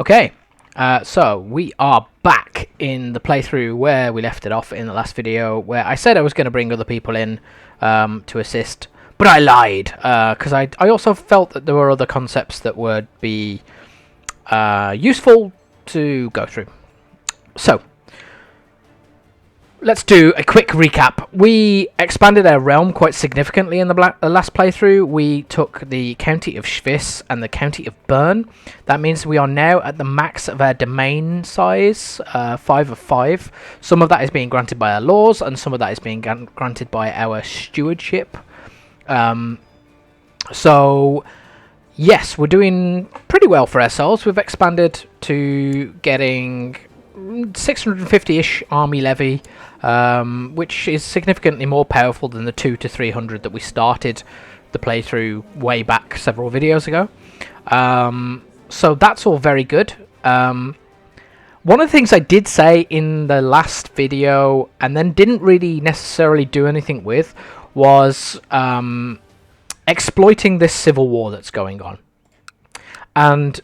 Okay, so we are back in the playthrough where we left it off in the last video, where I said I was going to bring other people in to assist, but I lied, because I also felt that there were other concepts that would be useful to go through. So, let's do a quick recap. We expanded our realm quite significantly in the last playthrough. We took the county of Schwiss and the county of Bern. That means we are now at the max of our domain size, 5 of 5. Some of that is being granted by our laws, and some of that is being granted by our stewardship. So, yes, we're doing pretty well for ourselves. We've expanded to getting 650-ish army levy, which is significantly more powerful than the 200 to 300 that we started the playthrough way back several videos ago. So that's all very good. One of the things I did say in the last video and then didn't really necessarily do anything with was exploiting this civil war that's going on. And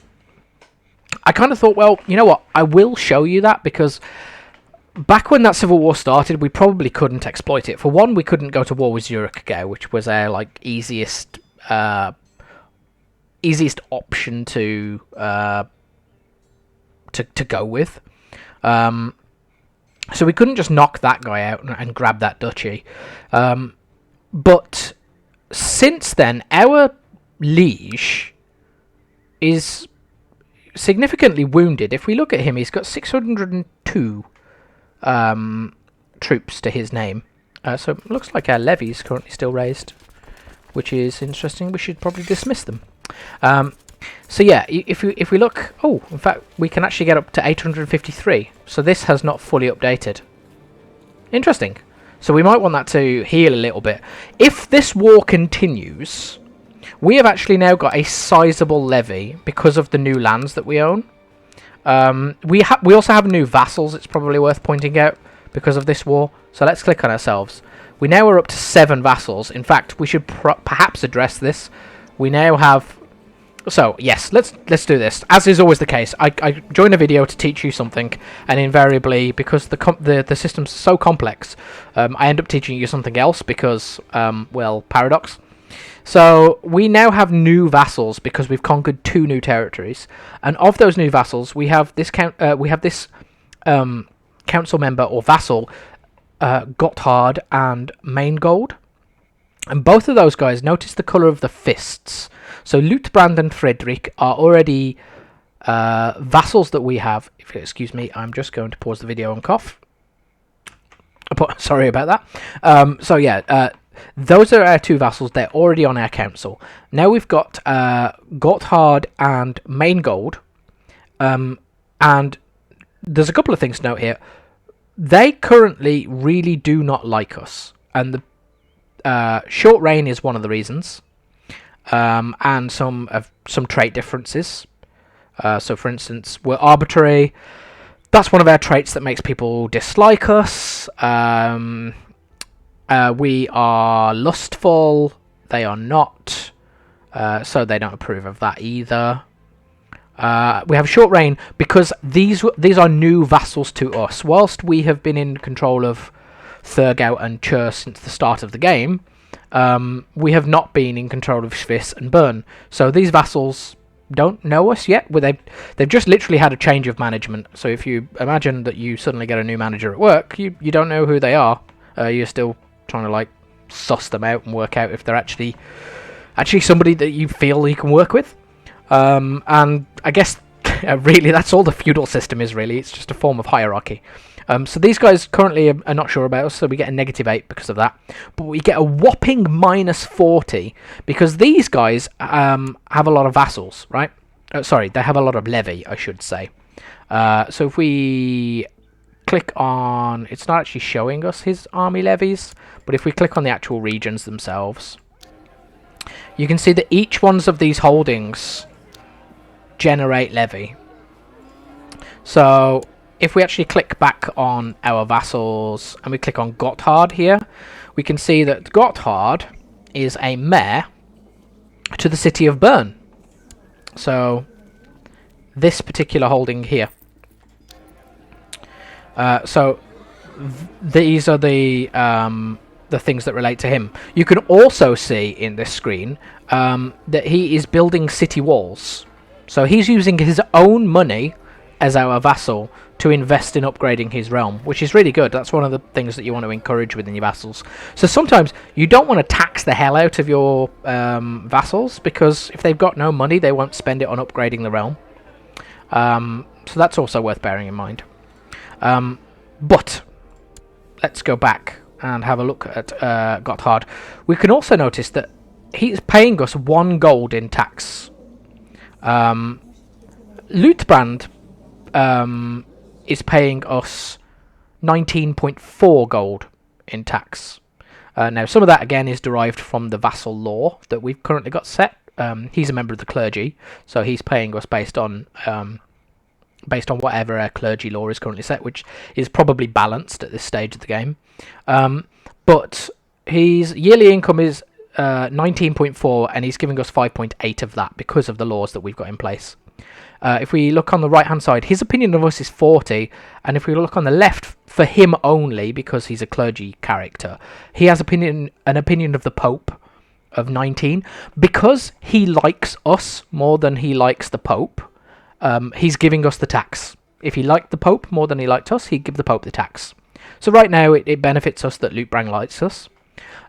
I kind of thought, well, you know what, I will show you that, because back when that civil war started, we probably couldn't exploit it. For one, we couldn't go to war with Zurich, which was our easiest option to go with. So we couldn't just knock that guy out and grab that duchy. But since then, our liege is significantly wounded. If we look at him, he's got 602 troops to his name. So it looks like our levy is currently still raised, which is interesting. We should probably dismiss them. So yeah, if we look, oh, in fact, we can actually get up to 853. So this has not fully updated. Interesting. So we might want that to heal a little bit. If this war continues, we have actually now got a sizable levy because of the new lands that we own. We also have new vassals, it's probably worth pointing out, because of this war. So let's click on ourselves. We now are up to 7 vassals. In fact, we should perhaps address this. We now have... So, yes, let's do this. As is always the case, I join a video to teach you something, and invariably, because the system's so complex, I end up teaching you something else because, well, paradox. So we now have new vassals because we've conquered 2 new territories, and of those new vassals, we have this council member or vassal, Gotthard and Maingold, and both of those guys. Notice the color of the fists. So Luthbrand and Frederick are already vassals that we have. If you excuse me, I'm just going to pause the video and cough. Sorry about that. So yeah. Those are our 2 vassals. They're already on our council. Now we've got Gotthard and Maingold. And there's a couple of things to note here. They currently really do not like us. And the short reign is one of the reasons. And some trait differences. So for instance, we're arbitrary. That's one of our traits that makes people dislike us. We are lustful. They are not. So they don't approve of that either. We have short reign because these are new vassals to us. Whilst we have been in control of Thurgau and Chur since the start of the game, we have not been in control of Schwiss and Bern. So these vassals don't know us yet. They've just literally had a change of management. So if you imagine that you suddenly get a new manager at work, you don't know who they are. You're still trying to suss them out and work out if they're actually somebody that you feel you can work with. And I guess really that's all the feudal system is. Really, it's just a form of hierarchy. So these guys currently are not sure about us, so we get a -8 because of that. But we get a whopping -40 because these guys have a lot of vassals, right? Sorry, they have a lot of levy, I should say. So if we click on... It's not actually showing us his army levies, but if we click on the actual regions themselves, you can see that each one of these holdings generate levy. So if we actually click back on our vassals and we click on Gotthard here, we can see that Gotthard is a mayor to the city of Bern. So this particular holding here. So these are the things that relate to him. You can also see in this screen that he is building city walls. So he's using his own money as our vassal to invest in upgrading his realm, which is really good. That's one of the things that you want to encourage within your vassals. So sometimes you don't want to tax the hell out of your vassals, because if they've got no money, they won't spend it on upgrading the realm. So that's also worth bearing in mind. But let's go back and have a look at Gotthard. We can also notice that he's paying us 1 gold in tax. Luthbrand is paying us 19.4 gold in tax. Now, some of that, again, is derived from the vassal law that we've currently got set. He's a member of the clergy, so he's paying us based on whatever our clergy law is currently set, which is probably balanced at this stage of the game. But his yearly income is 19.4, and he's giving us 5.8 of that because of the laws that we've got in place. If we look on the right hand side, his opinion of us is 40, and if we look on the left, for him only, because he's a clergy character, he has an opinion of the Pope of 19. Because he likes us more than he likes the Pope, he's giving us the tax. If he liked the Pope more than he liked us, he'd give the Pope the tax. So right now it benefits us that Luthbrand likes us.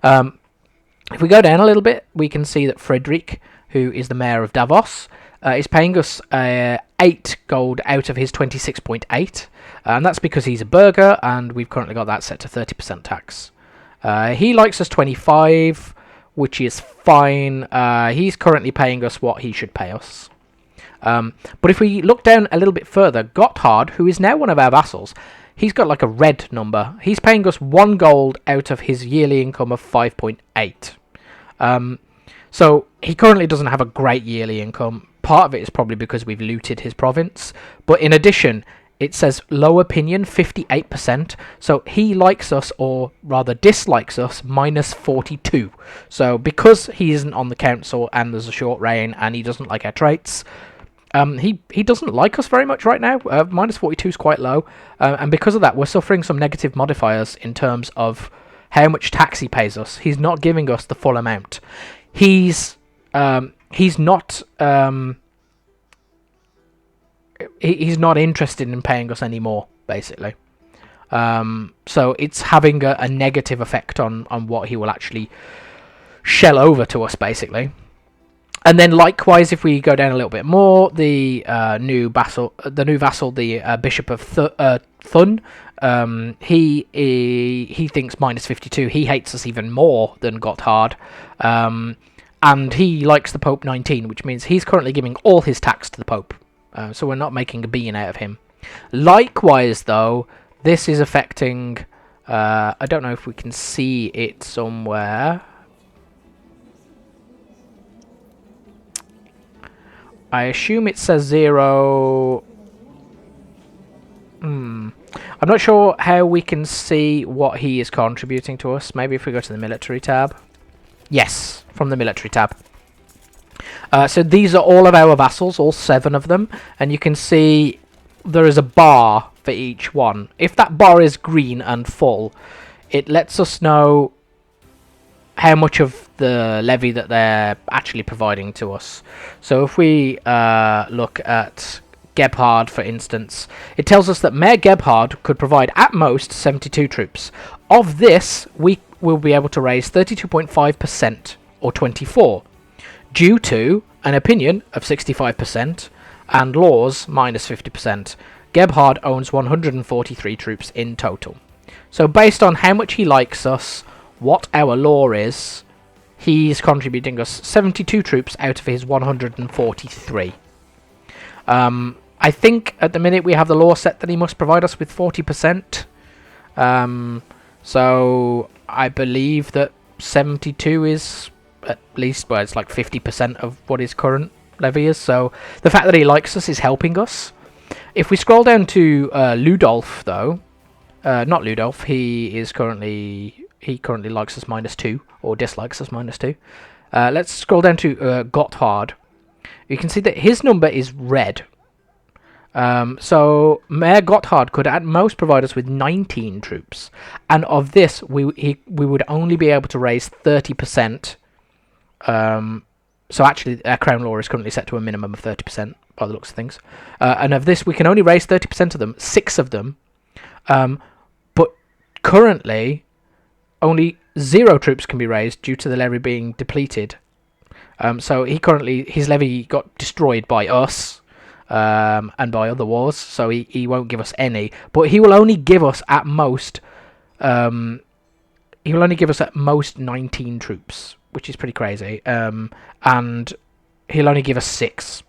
If we go down a little bit, we can see that Frederick, who is the mayor of Davos, is paying us 8 gold out of his 26.8, and that's because he's a burgher, and we've currently got that set to 30% tax. He likes us 25, which is fine. He's currently paying us what he should pay us. But if we look down a little bit further, Gotthard, who is now one of our vassals, he's got like a red number. He's paying us 1 gold out of his yearly income of 5.8. So he currently doesn't have a great yearly income. Part of it is probably because we've looted his province. But in addition, it says low opinion, 58%. So he likes us, or rather dislikes us, minus 42. So because he isn't on the council and there's a short reign and he doesn't like our traits, he doesn't like us very much right now. Minus 42 is quite low. And because of that, we're suffering some negative modifiers in terms of how much tax he pays us. He's not giving us the full amount. He's not he's not interested in paying us anymore, basically. So it's having a negative effect on what he will actually shell over to us, basically. And then likewise, if we go down a little bit more, the new vassal, the Bishop of Thun, he thinks minus 52. He hates us even more than Gotthard. And he likes the Pope 19, which means he's currently giving all his tax to the Pope. So we're not making a bean out of him. Likewise, though, this is affecting... I don't know if we can see it somewhere. I assume it says 0... I'm not sure how we can see what he is contributing to us. Maybe if we go to the military tab. Yes, from the military tab. So these are all of our vassals, all 7 of them. And you can see there is a bar for each one. If that bar is green and full, it lets us know how much of the levy that they're actually providing to us. So if we look at Gebhard, for instance, it tells us that Mayor Gebhard could provide at most 72 troops. Of this, we will be able to raise 32.5%, or 24, due to an opinion of 65% and laws minus 50%. Gebhard owns 143 troops in total. So based on how much he likes us, what our law is, he's contributing us 72 troops out of his 143. I think at the minute we have the law set that he must provide us with 40%. So I believe that 72 is at least, well, it's like 50% of what his current levy is. So the fact that he likes us is helping us. If we scroll down to Ludolf, though, not Ludolf, he currently likes us minus 2, or dislikes us minus 2. Let's scroll down to Gotthard. You can see that his number is red. So Mayor Gotthard could at most provide us with 19 troops, and of this we would only be able to raise 30%. So actually, our crown law is currently set to a minimum of 30% by the looks of things, and of this we can only raise 30% of them, 6 of them, but currently only 0 troops can be raised due to the levy being depleted. So his levy got destroyed by us. And by other wars, so he won't give us any, but he will only give us at most 19 troops, which is pretty crazy. And he'll only give us 6,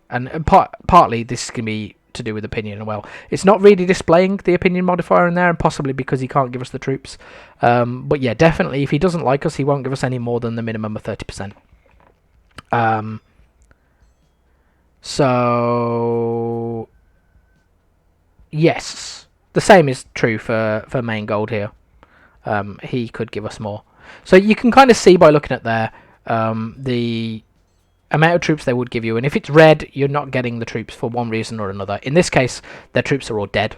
and partly this can be to do with opinion. Well, it's not really displaying the opinion modifier in there, and possibly because he can't give us the troops. But yeah, definitely if he doesn't like us, he won't give us any more than the minimum of 30%. So yes, the same is true for main gold here. He could give us more. So you can kind of see by looking at there the amount of troops they would give you, and if it's red, you're not getting the troops for one reason or another. In this case, their troops are all dead,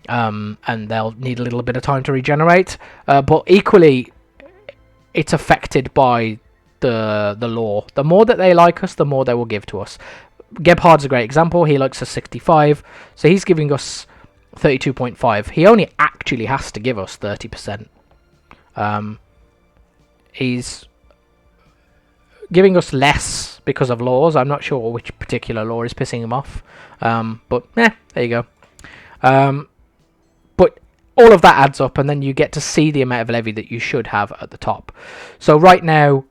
and they'll need a little bit of time to regenerate. But equally, it's affected by the law. The more that they like us, the more they will give to us. Gebhard's a great example. He likes us 65, so he's giving us 32.5. He only actually has to give us 30%. He's giving us less because of laws. I'm not sure which particular law is pissing him off, but there you go. But all of that adds up, and then you get to see the amount of levy that you should have at the top. So right now,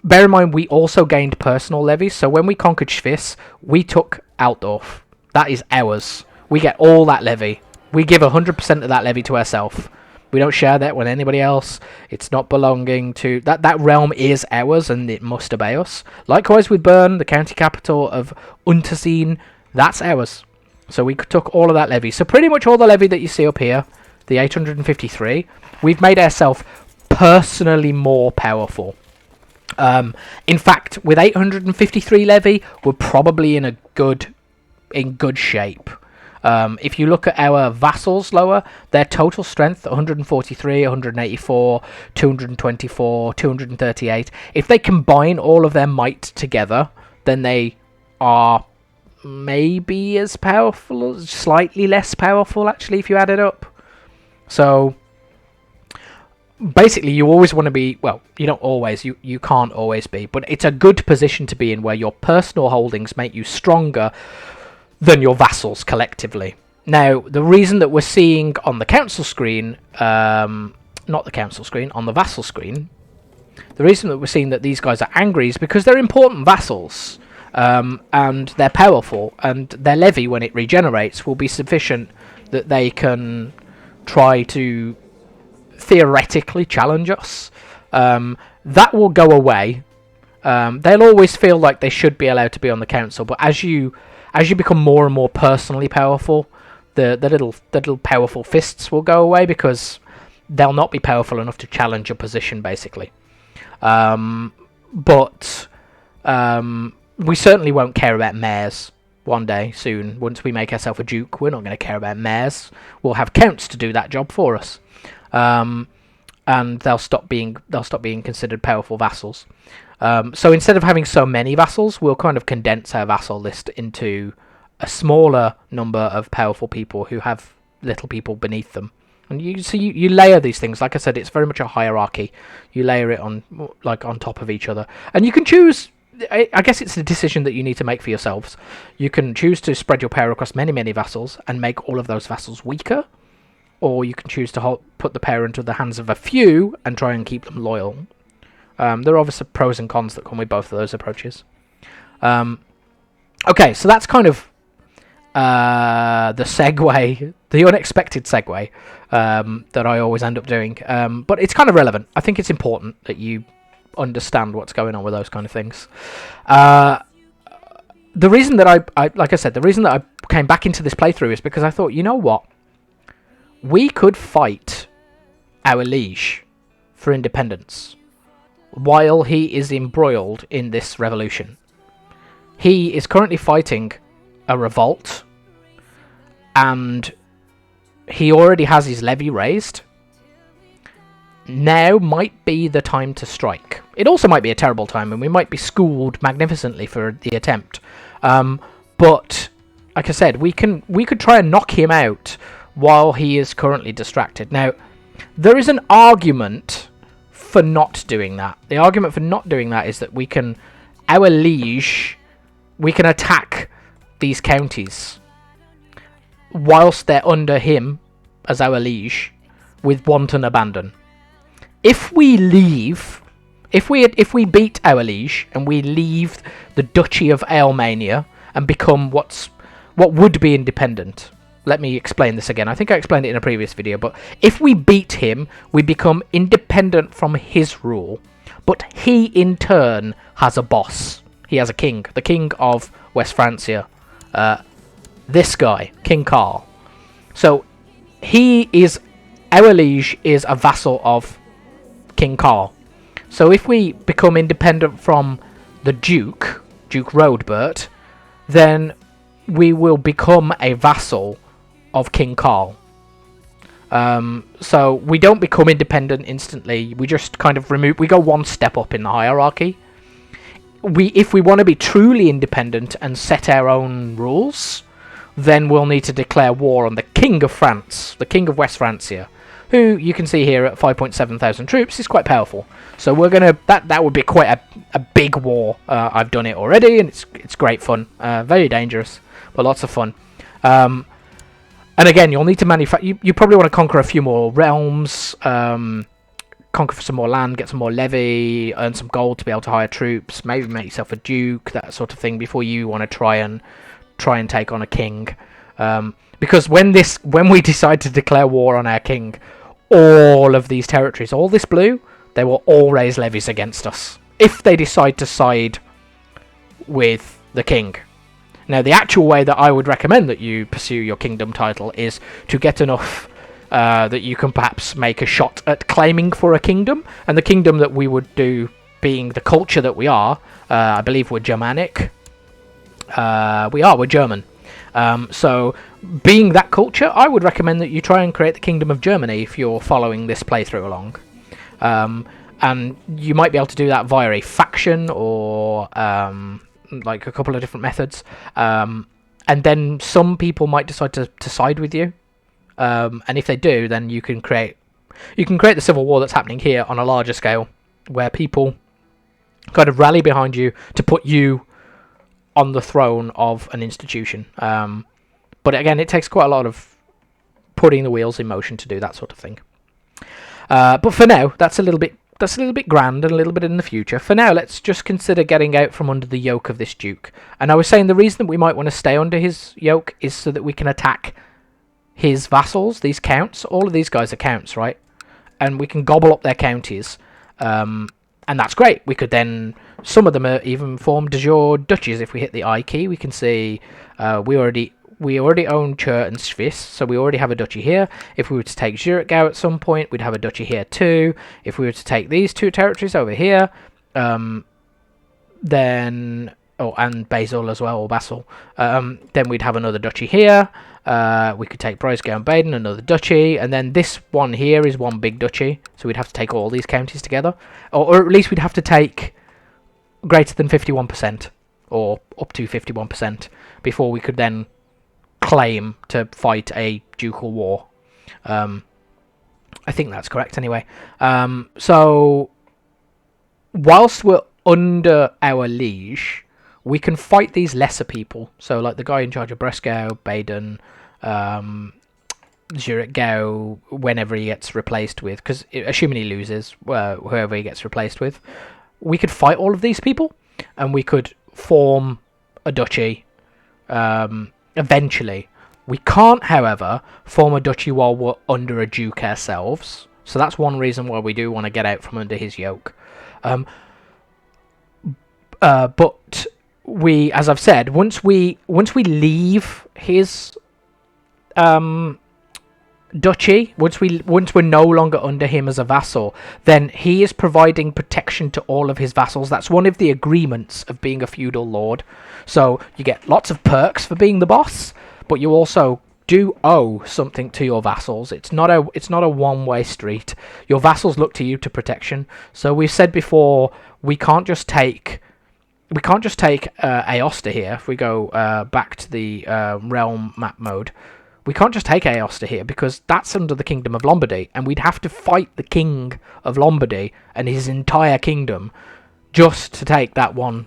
bear in mind, we also gained personal levies. So when we conquered Schwiss, we took Altdorf. That is ours. We get all that levy. We give 100% of that levy to ourselves. We don't share that with anybody else. It's not belonging to... That realm is ours, and it must obey us. Likewise with Bern, the county capital of Unterseen. That's ours. So we took all of that levy. So pretty much all the levy that you see up here, the 853, we've made ourselves personally more powerful. In fact, with 853 levy, we're probably in good shape. If you look at our vassals lower, their total strength 143, 184, 224, 238. If they combine all of their might together, then they are maybe as powerful, slightly less powerful actually if you add it up. So basically, you always want to be, well, you don't always, you can't always be, but it's a good position to be in where your personal holdings make you stronger than your vassals collectively. Now, the reason that we're seeing on the council screen, not the council screen, on the vassal screen, the reason that we're seeing that these guys are angry is because they're important vassals, and they're powerful, and their levy, when it regenerates, will be sufficient that they can try to theoretically challenge us. That will go away. They'll always feel like they should be allowed to be on the council, but as you become more and more personally powerful, the little powerful fists will go away because they'll not be powerful enough to challenge your position, basically. But we certainly won't care about mayors one day soon. Once we make ourselves a duke, we're not going to care about mayors. We'll have counts to do that job for us. And they'll stop being considered powerful vassals. So instead of having so many vassals, we'll kind of condense our vassal list into a smaller number of powerful people who have little people beneath them. And you layer these things. Like I said, it's very much a hierarchy. You layer it on top of each other, and you can choose. I guess it's a decision that you need to make for yourselves. You can choose to spread your power across many vassals and make all of those vassals weaker, or you can choose to put the power into the hands of a few and try and keep them loyal. There are obviously pros and cons that come with both of those approaches. Okay, so that's kind of the segue, the unexpected segue that I always end up doing. But it's kind of relevant. I think it's important that you understand what's going on with those kind of things. The reason that the reason that I came back into this playthrough is because I thought, you know what? We could fight our liege for independence while he is embroiled in this revolution. He is currently fighting a revolt, and he already has his levy raised. Now might be the time to strike. It also might be a terrible time, and we might be schooled magnificently for the attempt. But like I said, we could try and knock him out while he is currently distracted. Now, there is an argument for not doing that. The argument for not doing that is that we can attack these counties whilst they're under him as our liege with wanton abandon. If we leave, if we beat our liege and we leave the Duchy of Alemania and become what would be independent. Let me explain this again. I think I explained it in a previous video, but if we beat him, we become independent from his rule. But he, in turn, has a boss. He has a king. The king of West Francia. This guy, King Carl. So, our liege is a vassal of King Carl. So if we become independent from the Duke Rodbert, then we will become a vassal of King Carl. So we don't become independent instantly. We just kind of we go one step up in the hierarchy. If we want to be truly independent and set our own rules, then we'll need to declare war on the King of France, the King of West Francia, who you can see here at 5.7 thousand troops is quite powerful. So we're gonna that would be quite a big war. I've done it already, and it's great fun. Very dangerous, but lots of fun. And again, you'll need to manufacture. You probably want to conquer a few more realms, conquer some more land, get some more levy, earn some gold to be able to hire troops, maybe make yourself a duke, that sort of thing, before you want to try and take on a king. Because when we decide to declare war on our king, all of these territories, all this blue, they will all raise levies against us if they decide to side with the king. Now, the actual way that I would recommend that you pursue your kingdom title is to get enough that you can perhaps make a shot at claiming for a kingdom. And the kingdom that we would do, being the culture that we are, I believe we're Germanic. We're German. So, being that culture, I would recommend that you try and create the Kingdom of Germany if you're following this playthrough along. And you might be able to do that via a faction or like a couple of different methods. And then some people might decide to side with you. And if they do, then you can create the civil war that's happening here on a larger scale, where people kind of rally behind you to put you on the throne of an institution. But again, it takes quite a lot of putting the wheels in motion to do that sort of thing. But for now, that's a little bit grand and a little bit in the future. For now, let's just consider getting out from under the yoke of this duke. And I was saying the reason that we might want to stay under his yoke is so that we can attack his vassals, these counts. All of these guys are counts, right? And we can gobble up their counties. And that's great. We could then... Some of them are even formed de jure duchies. If we hit the I key, we can see we already own Chur and Swiss, so we already have a duchy here. If we were to take Zurichgau at some point, we'd have a duchy here too. If we were to take these two territories over here, then... Oh, and Basel as well, or Basel. Then we'd have another duchy here. We could take Breisgau and Baden, another duchy. And then this one here is one big duchy. So we'd have to take all these counties together. Or at least we'd have to take greater than 51%. Or up to 51%. Before we could then claim to fight a ducal war. I think that's correct anyway. So, whilst we're under our liege... we can fight these lesser people. So, like the guy in charge of Bresgau, Baden, Zurichgau, whenever he gets replaced with, because assuming he loses, whoever he gets replaced with, we could fight all of these people, and we could form a duchy eventually. We can't, however, form a duchy while we're under a duke ourselves. So that's one reason why we do want to get out from under his yoke. But... we, as I've said, once we leave his duchy, once we're no longer under him as a vassal, then he is providing protection to all of his vassals. That's one of the agreements of being a feudal lord. So you get lots of perks for being the boss, but you also do owe something to your vassals. It's not a one-way street. Your vassals look to you to protection. So we've said before, we can't just take Aosta here. If we go back to the realm map mode, we can't just take Aosta here because that's under the Kingdom of Lombardy, and we'd have to fight the King of Lombardy and his entire kingdom just to take that one,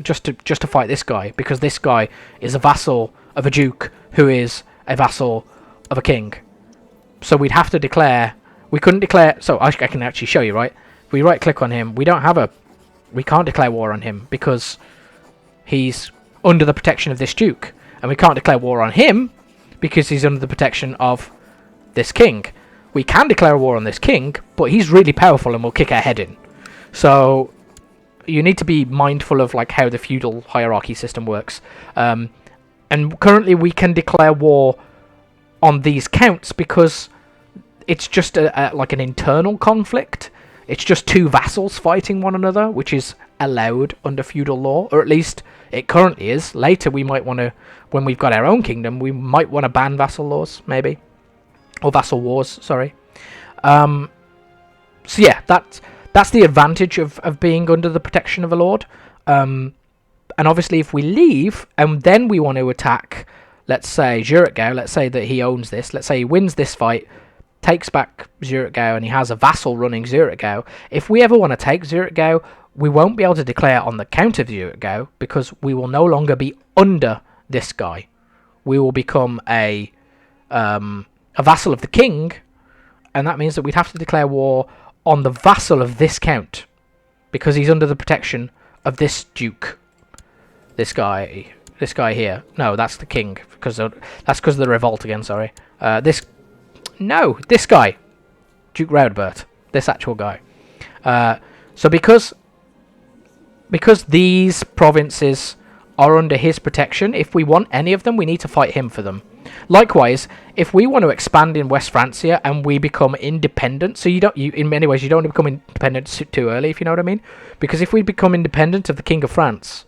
just to fight this guy, because this guy is a vassal of a duke who is a vassal of a king. So we'd have to declare. We couldn't declare. So I can actually show you, right? If we right click on him, we can't declare war on him because he's under the protection of this duke, and we can't declare war on him because he's under the protection of this king. We can declare war on this king, but he's really powerful and will kick our head in. So you need to be mindful of like how the feudal hierarchy system works. And currently we can declare war on these counts because it's just like an internal conflict. It's just two vassals fighting one another, which is allowed under feudal law, or at least it currently is. Later we might want to, when we've got our own kingdom, we might want to ban vassal laws, maybe. Or vassal wars, sorry. So yeah, that's the advantage of being under the protection of a lord. And obviously if we leave, and then we want to attack, let's say, Zurich-Gau, let's say that he owns this, let's say he wins this fight, takes back Zurich-Gau, and he has a vassal running Zurich-Gau. If we ever want to take Zurich-Gau, we won't be able to declare on the count of Zurich-Gau, because we will no longer be under this guy. We will become a vassal of the king, and that means that we'd have to declare war on the vassal of this count, because he's under the protection of this duke. This guy here. No, that's the king, that's because of the revolt again, sorry. This guy. Duke Raudbert. This actual guy. So because these provinces are under his protection, if we want any of them, we need to fight him for them. Likewise, if we want to expand in West Francia and we become independent, so in many ways you don't want to become independent too early, if you know what I mean, because if we become independent of the King of France,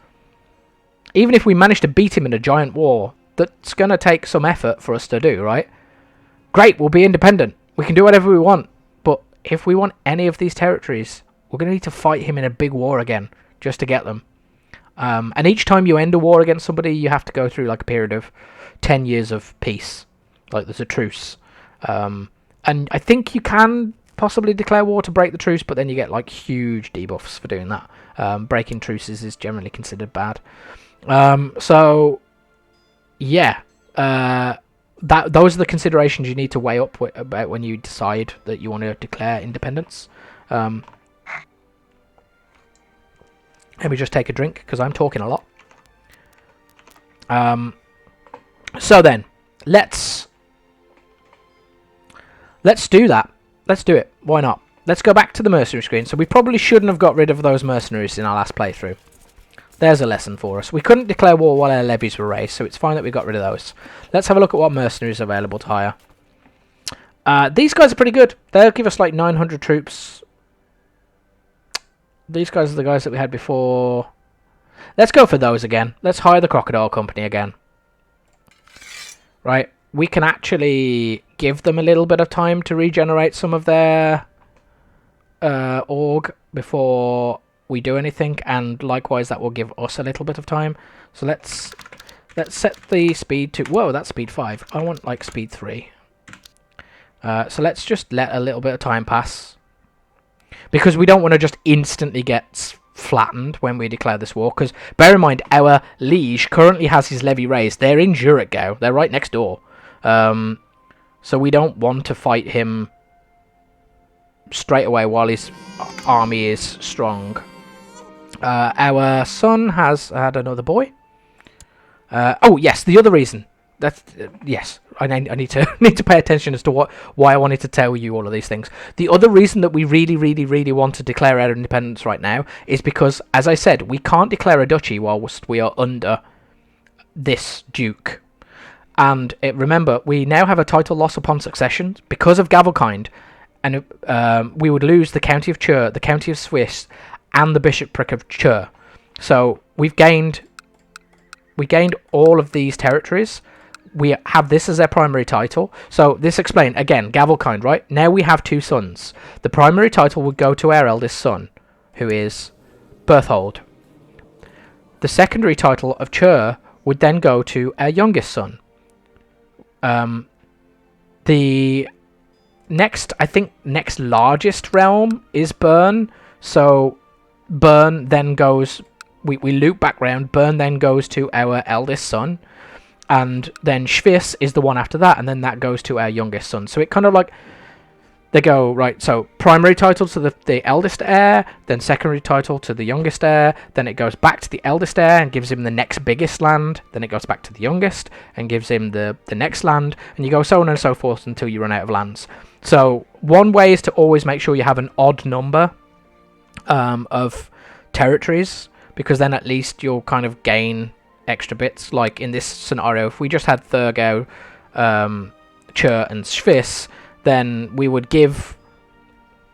even if we manage to beat him in a giant war, that's going to take some effort for us to do, right? Great, we'll be independent. We can do whatever we want. But if we want any of these territories, we're going to need to fight him in a big war again, just to get them. And each time you end a war against somebody, you have to go through like a period of 10 years of peace. Like there's a truce. And I think you can possibly declare war to break the truce, but then you get like huge debuffs for doing that. Breaking truces is generally considered bad. So yeah, those are the considerations you need to weigh up about when you decide that you want to declare independence. Let me just take a drink because I'm talking a lot. So then let's do that. Let's do it. Why not? Let's go back to the mercenary screen. So we probably shouldn't have got rid of those mercenaries in our last playthrough. There's a lesson for us. We couldn't declare war while our levies were raised, so it's fine that we got rid of those. Let's have a look at what mercenaries are available to hire. These guys are pretty good. They'll give us like 900 troops. These guys are the guys that we had before. Let's go for those again. Let's hire the Crocodile Company again. Right. We can actually give them a little bit of time to regenerate some of their org before we do anything, and likewise that will give us a little bit of time. So let's set the speed to, whoa, that's speed 5. I want like speed 3. So let's just let a little bit of time pass, because we don't want to just instantly get flattened when we declare this war, because bear in mind our liege currently has his levy raised. They're in Zurich-Gau. They're right next door. So we don't want to fight him straight away while his army is strong. Our son has had another boy. Oh yes, the other reason. That's yes. I need to pay attention as to why I wanted to tell you all of these things. The other reason that we really want to declare our independence right now is because, as I said, we can't declare a duchy whilst we are under this duke. And remember, we now have a title loss upon succession because of Gavelkind, and we would lose the county of Chur, the county of Swiss, and the bishopric of Chur. So we gained all of these territories we have this as their primary title. So this explained, again, Gavelkind, right? Now we have 2 sons. The primary title would go to our eldest son, who is Berthold. The secondary title of Chur would then go to our youngest son. The next largest realm is Bern. So Bern then goes... We loop back round. Bern then goes to our eldest son. And then Schwiss is the one after that. And then that goes to our youngest son. So it kind of like... They go, right, so primary title to the eldest heir, then secondary title to the youngest heir, then it goes back to the eldest heir and gives him the next biggest land, then it goes back to the youngest and gives him the next land, and you go so on and so forth until you run out of lands. So one way is to always make sure you have an odd number of territories, because then at least you'll kind of gain extra bits. Like in this scenario, if we just had Thurgau, Chur and Schwiss, then we would give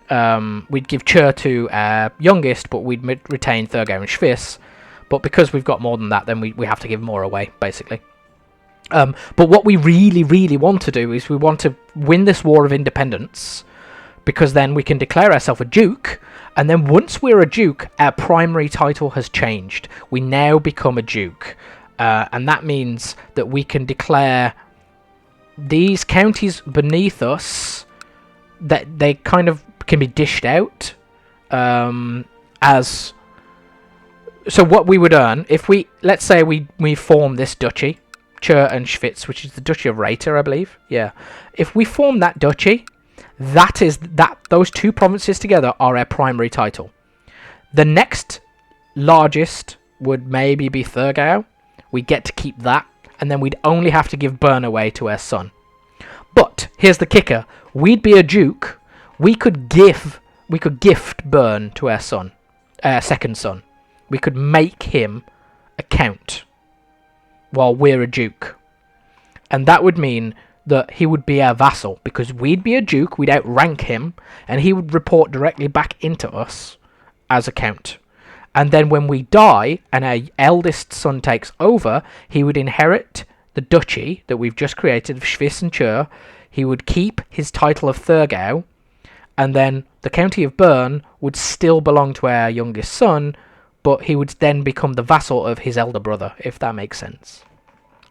Chur to our youngest, but we'd retain Thurgau and Schwiss. But because we've got more than that, then we have to give more away, basically. But what we really, really want to do is we want to win this war of independence, because then we can declare ourselves a duke, and then once we're a duke, our primary title has changed. We now become a duke, and that means that we can declare these counties beneath us, that they kind of can be dished out as... So what we would earn, if let's say we form this duchy, Chur and Schwitz, which is the Duchy of Rhetor, I believe. Yeah. If we form that duchy, those 2 provinces together are our primary title. The next largest would maybe be Thurgau. We get to keep that. And then we'd only have to give Bern away to our son. But here's the kicker: we'd be a duke. We could gift Bern to our son, our second son. We could make him a count while we're a duke, and that would mean that he would be our vassal, because we'd be a duke. We'd outrank him, and he would report directly back into us as a count. And then when we die and our eldest son takes over, he would inherit the duchy that we've just created of Schwiss and Chur. He would keep his title of Thurgau, and then the county of Bern would still belong to our youngest son, but he would then become the vassal of his elder brother, if that makes sense.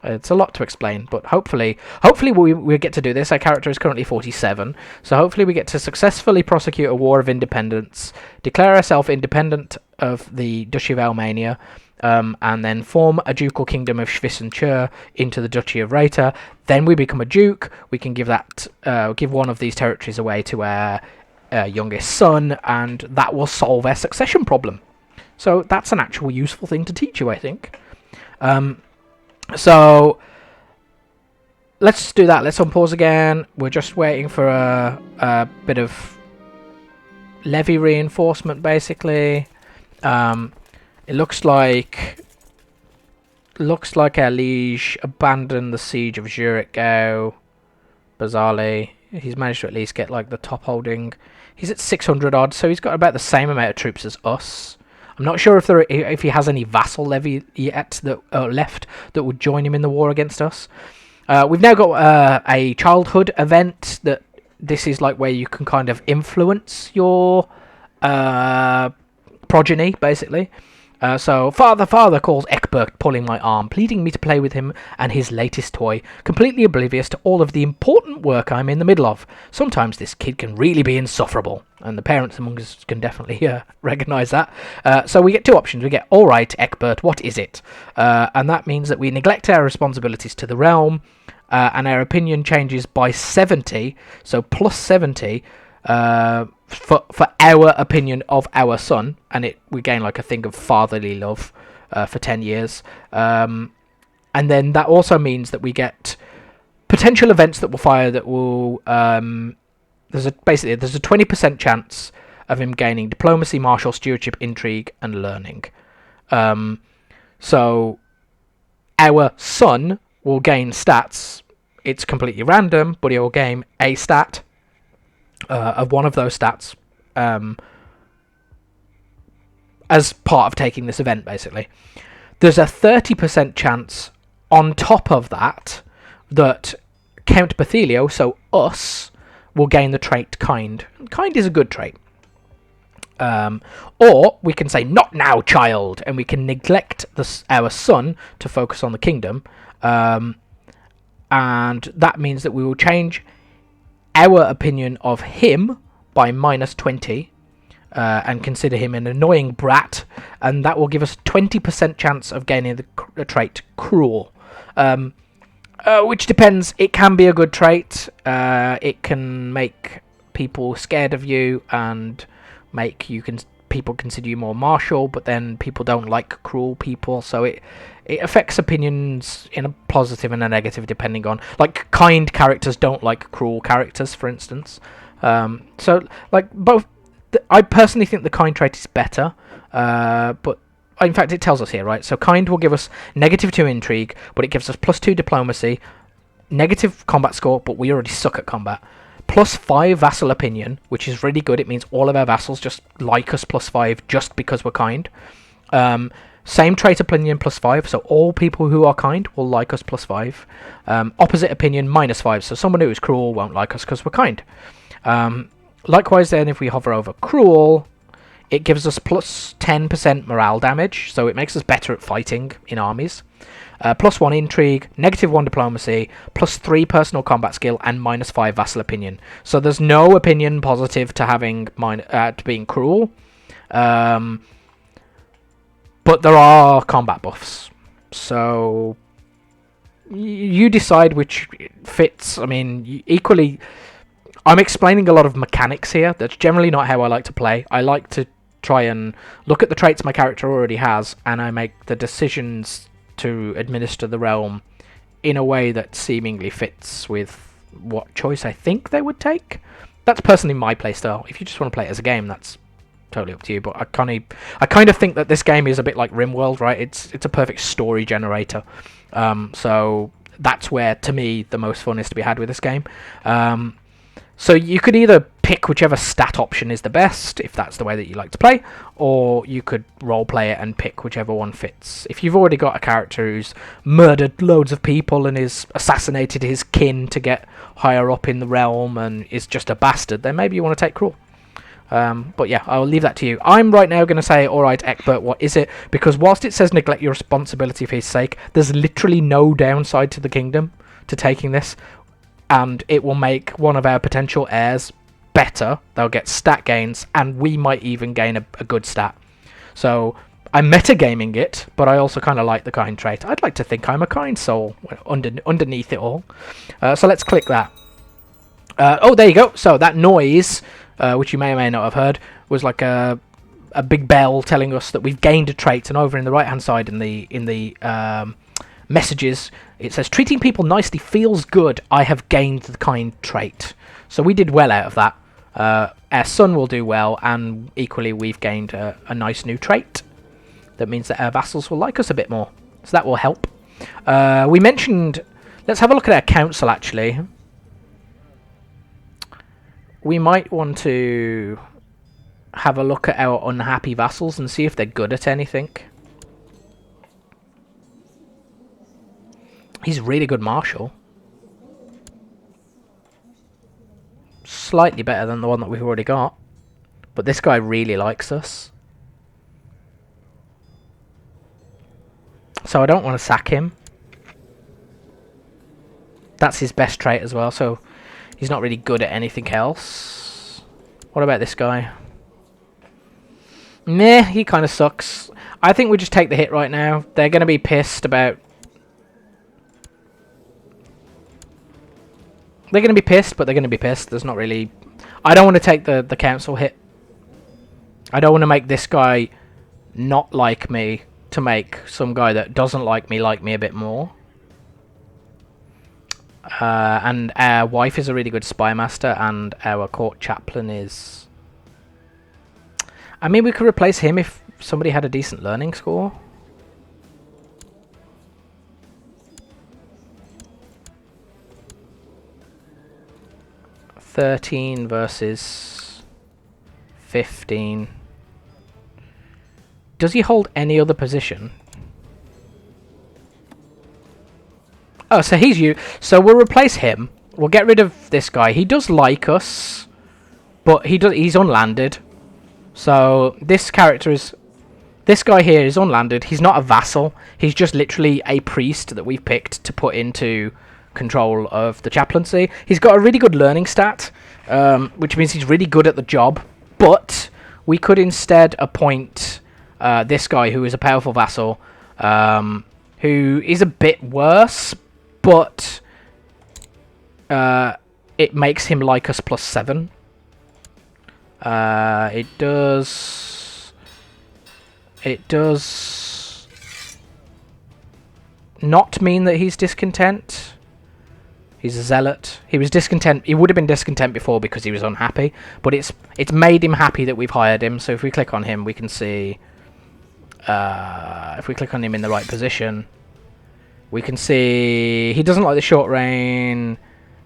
It's a lot to explain, but hopefully we get to do this. Our character is currently 47, so hopefully we get to successfully prosecute a war of independence, declare ourselves independent of the Duchy of Almania, and then form a ducal kingdom of Schwiss and Chur into the Duchy of Rhetor. Then we become a duke. We can give one of these territories away to our youngest son, and that will solve our succession problem. So that's an actual useful thing to teach you, I think. So let's do that. Let's unpause again. We're just waiting for a bit of levy reinforcement, basically. It looks like our liege abandoned the siege of Zurich-Gau. Bizarrely, he's managed to at least get like the top holding. He's at 600 odd, so he's got about the same amount of troops as us. I'm not sure if he has any vassal levy yet that left that would join him in the war against us. We've now got a childhood event that this is like where you can kind of influence your progeny, basically. So, father calls Egbert, pulling my arm, pleading me to play with him and his latest toy, completely oblivious to all of the important work I'm in the middle of. Sometimes this kid can really be insufferable, and the parents among us can definitely recognise that. So we get 2 options. We get, alright, Egbert, what is it? And that means that we neglect our responsibilities to the realm, and our opinion changes by 70, so plus 70, for our opinion of our son, and we gain like a thing of fatherly love for 10 years, and then that also means that we get potential events that will fire that will there's a 20% chance of him gaining diplomacy, martial, stewardship, intrigue, and learning. So our son will gain stats. It's completely random, but he will gain a stat of one of those stats as part of taking this event, basically. There's a 30% chance on top of that that Count Bethelio, so us, will gain the trait kind. Kind is a good trait. Or we can say, not now, child, and we can neglect our son to focus on the kingdom. And that means that we will change our opinion of him by -20 and consider him an annoying brat, and that will give us 20% chance of gaining the trait cruel. Which depends. It can be a good trait. It can make people scared of you and make people consider you more martial, but then people don't like cruel people, so it affects opinions in a positive and a negative depending on, like, kind characters don't like cruel characters, for instance. So like both, I personally think the kind trait is better, but in fact it tells us here, right? So kind will give us -2 intrigue, but it gives us +2 diplomacy, negative combat score, but we already suck at combat, +5 vassal opinion, which is really good. It means all of our vassals just like us +5 just because we're kind. Same trait opinion +5, so all people who are kind will like us +5. Opposite opinion -5, so someone who is cruel won't like us because we're kind. Likewise then, if we hover over cruel, it gives us +10% morale damage, so it makes us better at fighting in armies. +1 intrigue, -1 diplomacy, +3 personal combat skill, and -5 vassal opinion. So there's no opinion positive to having to being cruel, but there are combat buffs. So you decide which fits. I mean, equally, I'm explaining a lot of mechanics here. That's generally not how I like to play. I like to try and look at the traits my character already has, and I make the decisions to administer the realm in a way that seemingly fits with what choice I think they would take. That's personally my playstyle. If you just want to play it as a game, that's totally up to you. But I kind of think that this game is a bit like RimWorld, right? It's a perfect story generator. So that's where, to me, the most fun is to be had with this game. So you could either pick whichever stat option is the best, if that's the way that you like to play, or you could roleplay it and pick whichever one fits. If you've already got a character who's murdered loads of people and is assassinated his kin to get higher up in the realm and is just a bastard, then maybe you want to take cruel. But yeah, I'll leave that to you. I'm right now going to say, alright, Egbert, what is it? Because whilst it says neglect your responsibility for his sake, there's literally no downside to the kingdom to taking this. And it will make one of our potential heirs better. They'll get stat gains, and we might even gain a good stat. So I'm metagaming it, but I also kind of like the kind trait. I'd like to think I'm a kind soul underneath it all. So let's click that. Oh, there you go. So that noise, which you may or may not have heard, was like a big bell telling us that we've gained a trait. And over in the right-hand side in the messages, it says, treating people nicely feels good. I have gained the kind trait. So we did well out of that. Our son will do well, and equally we've gained a nice new trait. That means that our vassals will like us a bit more. So that will help. We mentioned... Let's have a look at our council, actually. We might want to have a look at our unhappy vassals and see if they're good at anything. He's really good marshal. Slightly better than the one that we've already got. But this guy really likes us. So I don't want to sack him. That's his best trait as well, so he's not really good at anything else. What about this guy? Meh, he kind of sucks. I think we just take the hit right now. They're going to be pissed about... They're going to be pissed, but they're going to be pissed. There's not really... I don't want to take the council hit. I don't want to make this guy not like me to make some guy that doesn't like me a bit more. And our wife is a really good spy master, and our court chaplain is... I mean, we could replace him if somebody had a decent learning score. $13 versus 15. Does he hold any other position? Oh, so he's you. So we'll replace him. We'll get rid of this guy. He does like us, but he's unlanded. So this character is... This guy here is unlanded. He's not a vassal. He's just literally a priest that we've picked to put into control of the chaplaincy. He's got a really good learning stat, which means he's really good at the job. But we could instead appoint this guy, who is a powerful vassal, who is a bit worse, but it makes him like us +7. It does not mean that he's discontent. He's a zealot. He was discontent. He would have been discontent before because he was unhappy, but it's made him happy that we've hired him. So if we click on him, we can see. If we click on him in the right position, we can see he doesn't like the short reign.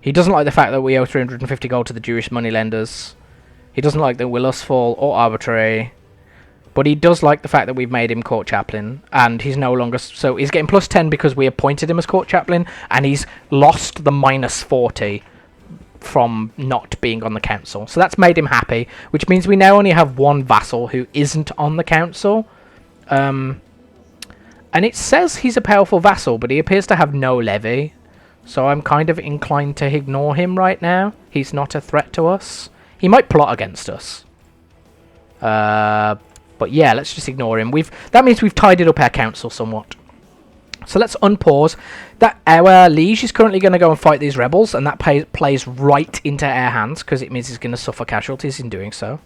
He doesn't like the fact that we owe 350 gold to the Jewish moneylenders. He doesn't like that we're lustful or arbitrary. But he does like the fact that we've made him court chaplain, and he's no longer... So he's getting +10 because we appointed him as court chaplain, and he's lost the -40 from not being on the council. So that's made him happy, which means we now only have one vassal who isn't on the council. And it says he's a powerful vassal, but he appears to have no levy. So I'm kind of inclined to ignore him right now. He's not a threat to us. He might plot against us. But yeah, let's just ignore him. That means we've tidied up our council somewhat. So let's unpause. Our liege is currently going to go and fight these rebels, and that plays right into our hands because it means he's going to suffer casualties in doing so.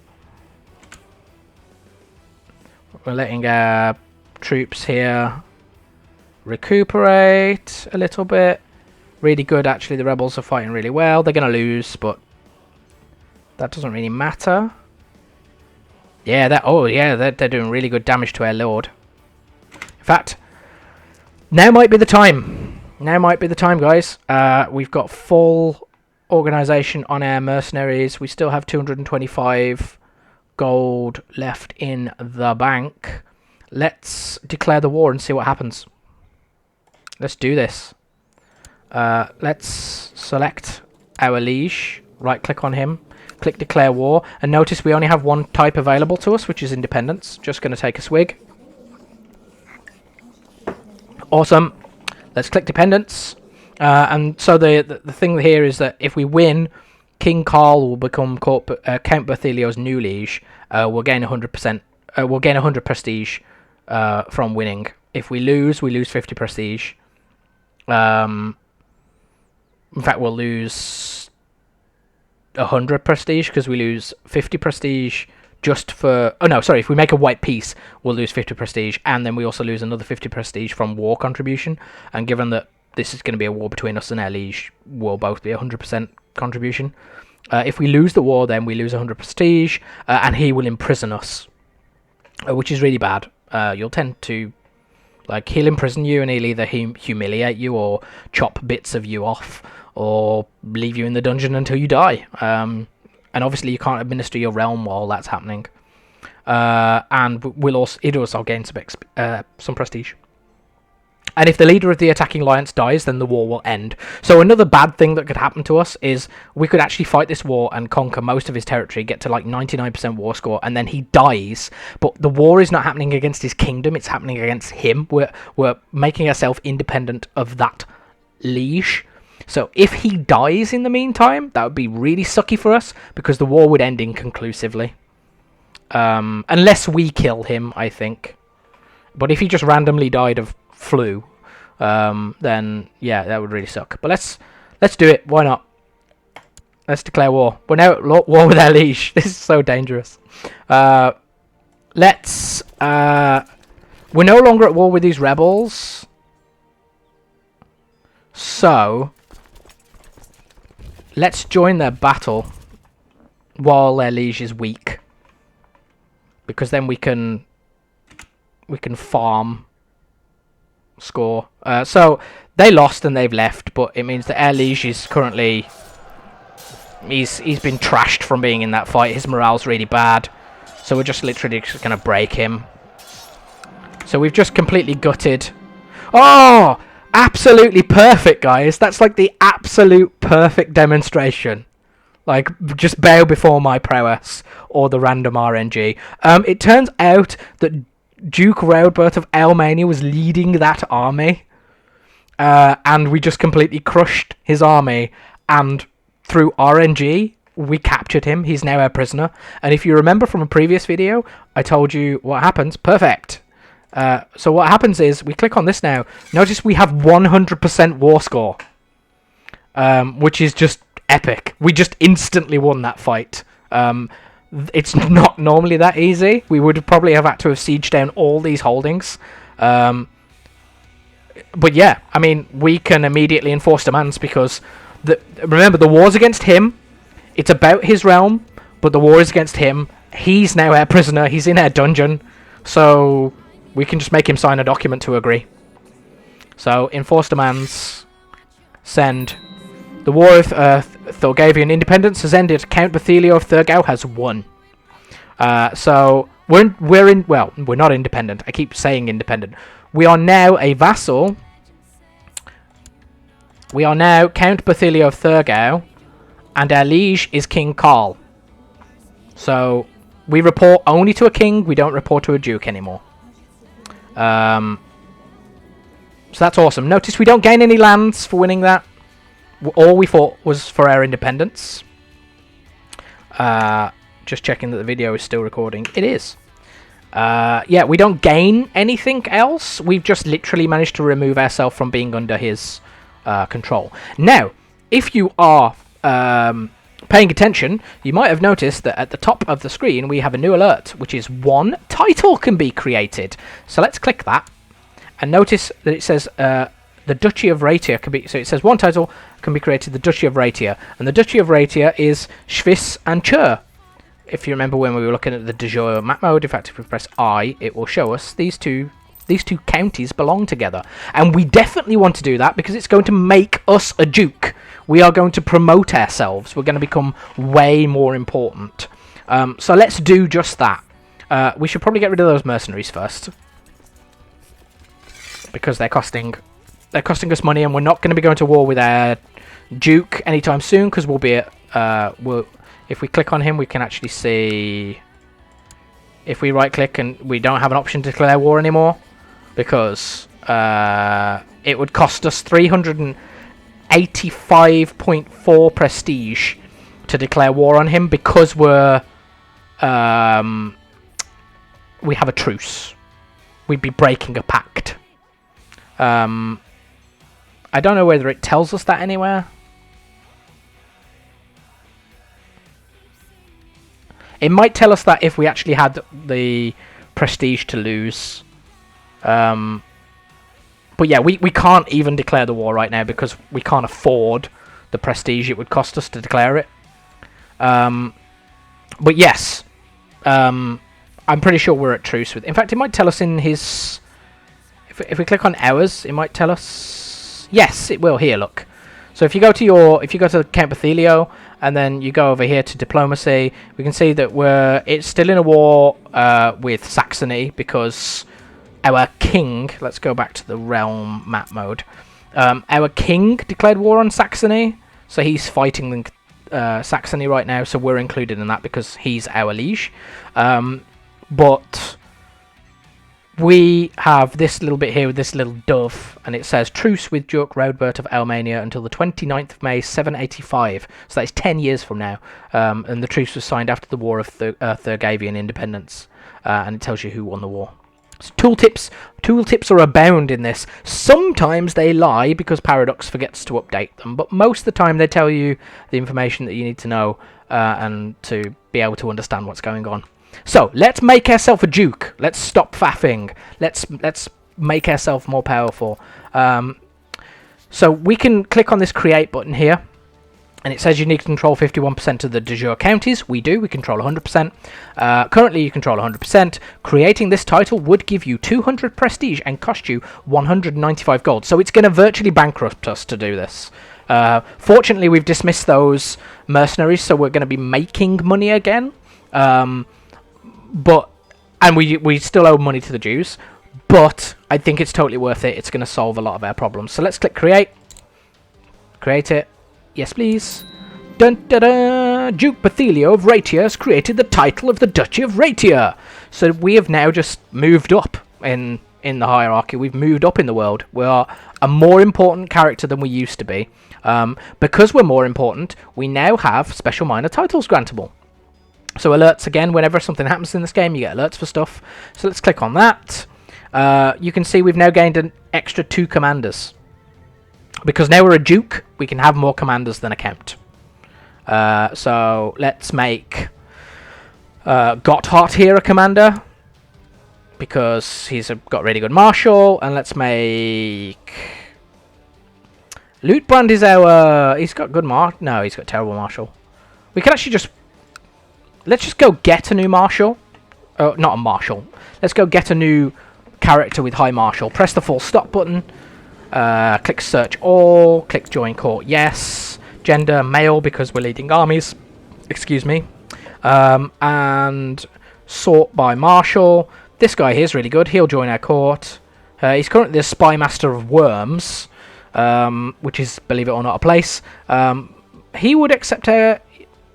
We're letting our troops here recuperate a little bit. Really good, actually. The rebels are fighting really well. They're going to lose, but that doesn't really matter. Yeah, they're doing really good damage to our lord. In fact, now might be the time. Now might be the time, guys. We've got full organisation on our mercenaries. We still have 225 gold left in the bank. Let's declare the war and see what happens. Let's do this. Let's select our liege. Right-click on him. Click declare war, and notice we only have one type available to us, which is independence. Just going to take a swig. Awesome. Let's click dependence. And so the thing here is that if we win, King Carl will become Count Berthilio's new liege. We'll gain 100%. We'll gain 100 prestige from winning. If we lose 50 prestige. In fact, we'll lose 100 prestige because we lose 50 prestige just for... Oh no, sorry, if we make a white peace, we'll lose 50 prestige, and then we also lose another 50 prestige from war contribution, and given that this is going to be a war between us and our liege, we'll both be 100% contribution. If we lose the war, then we lose 100 prestige, and he will imprison us, which is really bad. You'll tend to... Like, he'll imprison you, and he'll either humiliate you or chop bits of you off, or leave you in the dungeon until you die. And obviously you can't administer your realm while that's happening. And it also gain some prestige. And if the leader of the attacking alliance dies, then the war will end. So another bad thing that could happen to us is we could actually fight this war and conquer most of his territory, get to like 99% war score, and then he dies. But the war is not happening against his kingdom, it's happening against him. We're making ourselves independent of that liege. So if he dies in the meantime, that would be really sucky for us, because the war would end inconclusively. Unless we kill him, I think. But if he just randomly died of flu, then yeah, that would really suck. But let's do it. Why not? Let's declare war. We're now at war with our liege. This is so dangerous. We're no longer at war with these rebels. So let's join their battle while their liege is weak, because then we can farm score. So they lost and they've left, but it means that our liege is currently he's been trashed from being in that fight. His morale's really bad, so we're just literally just gonna break him. So we've just completely gutted. Oh, absolutely perfect, guys. That's like the absolute perfect demonstration. Like, just bow before my prowess, or the random RNG. It turns out that Duke Raudbert of Elmania was leading that army, and we just completely crushed his army, and through RNG, we captured him. He's now our prisoner. And if you remember from a previous video, I told you what happens. Perfect. So what happens is, we click on this now. Notice we have 100% war score, which is just epic. We just instantly won that fight. It's not normally that easy. We would probably have had to have sieged down all these holdings. But yeah, I mean, we can immediately enforce demands because, remember, the war's against him. It's about his realm, but the war is against him. He's now our prisoner. He's in our dungeon. So we can just make him sign a document to agree. So, enforce demands. Send. The War of Thorgavian Independence has ended. Count Bethelio of Thurgau has won. So we're not independent. I keep saying independent. We are now a vassal. We are now Count Bethelio of Thurgau, and our liege is King Karl. So we report only to a king. We don't report to a duke anymore. So that's awesome. Notice we don't gain any lands for winning that. All we fought was for our independence. Just checking that the video is still recording. It is. Yeah, we don't gain anything else. We've just literally managed to remove ourselves from being under his control. Now, if you are paying attention, you might have noticed that at the top of the screen we have a new alert, which is one title can be created. So let's click that. And notice that it says the Duchy of Raetia can be... So it says one title can be created, the Duchy of Raetia. And the Duchy of Raetia is Schwyz and Chur. If you remember when we were looking at the de jure map mode, in fact, if we press I, it will show us these two counties belong together. And we definitely want to do that because it's going to make us a duke. We are going to promote ourselves. We're going to become way more important. So let's do just that. We should probably get rid of those mercenaries first, because they're costing us money, and we're not going to be going to war with our duke anytime soon, because we'll be at... if we click on him, we can actually see... If we right-click, and we don't have an option to declare war anymore, because it would cost us 385.4 prestige to declare war on him, because we have a truce. We'd be breaking a pact. I don't know whether it tells us that anywhere. It might tell us that if we actually had the prestige to lose. But yeah, we can't even declare the war right now because we can't afford the prestige it would cost us to declare it. But yes, I'm pretty sure we're at truce with... In fact, it might tell us in his... If we click on ours, it might tell us... Yes, it will. Here, look. So if you go to Count Bethelio, and then you go over here to diplomacy, we can see that it's still in a war with Saxony, because our king... Let's go back to the realm map mode. Our king declared war on Saxony, so he's fighting Saxony right now, so we're included in that because he's our liege. But we have this little bit here with this little dove, and it says truce with Duke Raudbert of Elmania until the 29th of May 785. So that's 10 years from now, and the truce was signed after the War of Thurgavian Independence, and it tells you who won the war. So tooltips are abound in this. Sometimes they lie because Paradox forgets to update them, but most of the time they tell you the information that you need to know and to be able to understand what's going on. So let's make ourselves a duke. Let's stop faffing. Let's make ourselves more powerful. So we can click on this create button here, and it says you need to control 51% of the de jure counties. We do. We control 100%. Currently, you control 100%. Creating this title would give you 200 prestige and cost you 195 gold. So it's going to virtually bankrupt us to do this. Fortunately, we've dismissed those mercenaries, so we're going to be making money again. And we still owe money to the Jews, but I think it's totally worth it. It's going to solve a lot of our problems. So let's click create. Create it. Yes, please. Dun, da, da. Duke Bethelio of Raetia has created the title of the Duchy of Raetia. So we have now just moved up in the hierarchy. We've moved up in the world. We are a more important character than we used to be. Because we're more important, we now have special minor titles grantable. So alerts again, whenever something happens in this game, you get alerts for stuff. So let's click on that. You can see we've now gained an extra 2 commanders. Because now we're a duke, we can have more commanders than a count. So let's make Gotthard here a commander, because he's got really good martial. And let's make Lutebrand is our... He's got good no, he's got terrible martial. We can actually just... Let's just go get a new martial. Oh, not a martial. Let's go get a new character with high martial. Press the full stop button. Click search all. Click join court. Yes. Gender male because we're leading armies. Excuse me. And sort by martial. This guy here is really good. He'll join our court. He's currently the spy master of Worms, which is, believe it or not, a place. He would accept our...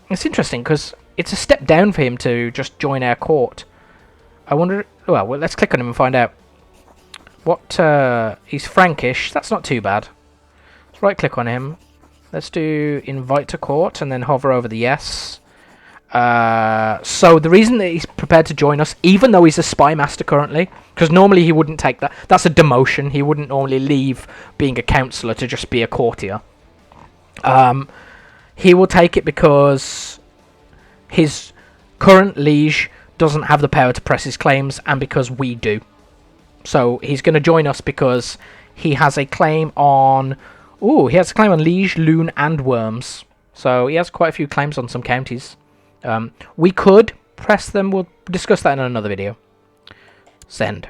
It's interesting because it's a step down for him to just join our court. I wonder... Well, let's click on him and find out. What, he's Frankish. That's not too bad. Let's right click on him. Let's do invite to court and then hover over the yes. So the reason that he's prepared to join us, even though he's a spy master currently, because normally he wouldn't take that. That's a demotion. He wouldn't normally leave being a councillor to just be a courtier. He will take it because his current liege doesn't have the power to press his claims, and because we do. So he's going to join us because he has a claim on... Ooh, he has a claim on Liege, Loon, and Worms. So he has quite a few claims on some counties. We could press them. We'll discuss that in another video. Send.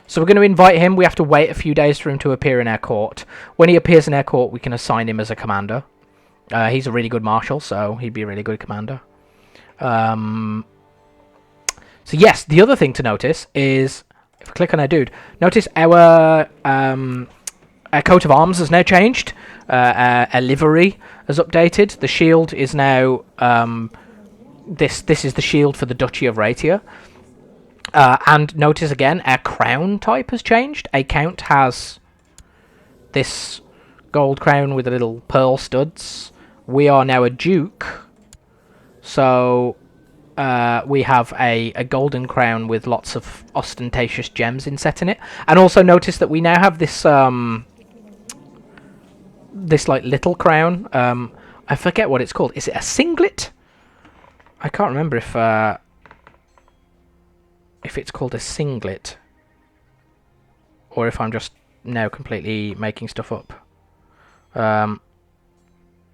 So we're going to invite him. We have to wait a few days for him to appear in our court. When he appears in our court, we can assign him as a commander. He's a really good marshal, so he'd be a really good commander. So yes, the other thing to notice is... If we click on our dude, notice our coat of arms has now changed. Our livery has updated. The shield is now this is the shield for the Duchy of Raetia. And notice again, our crown type has changed. A count has this gold crown with the little pearl studs. We are now a duke, so we have a golden crown with lots of ostentatious gems inset in it. And also notice that we now have this this like little crown. I forget what it's called. Is it a singlet? I can't remember if it's called a singlet or if I'm just now completely making stuff up.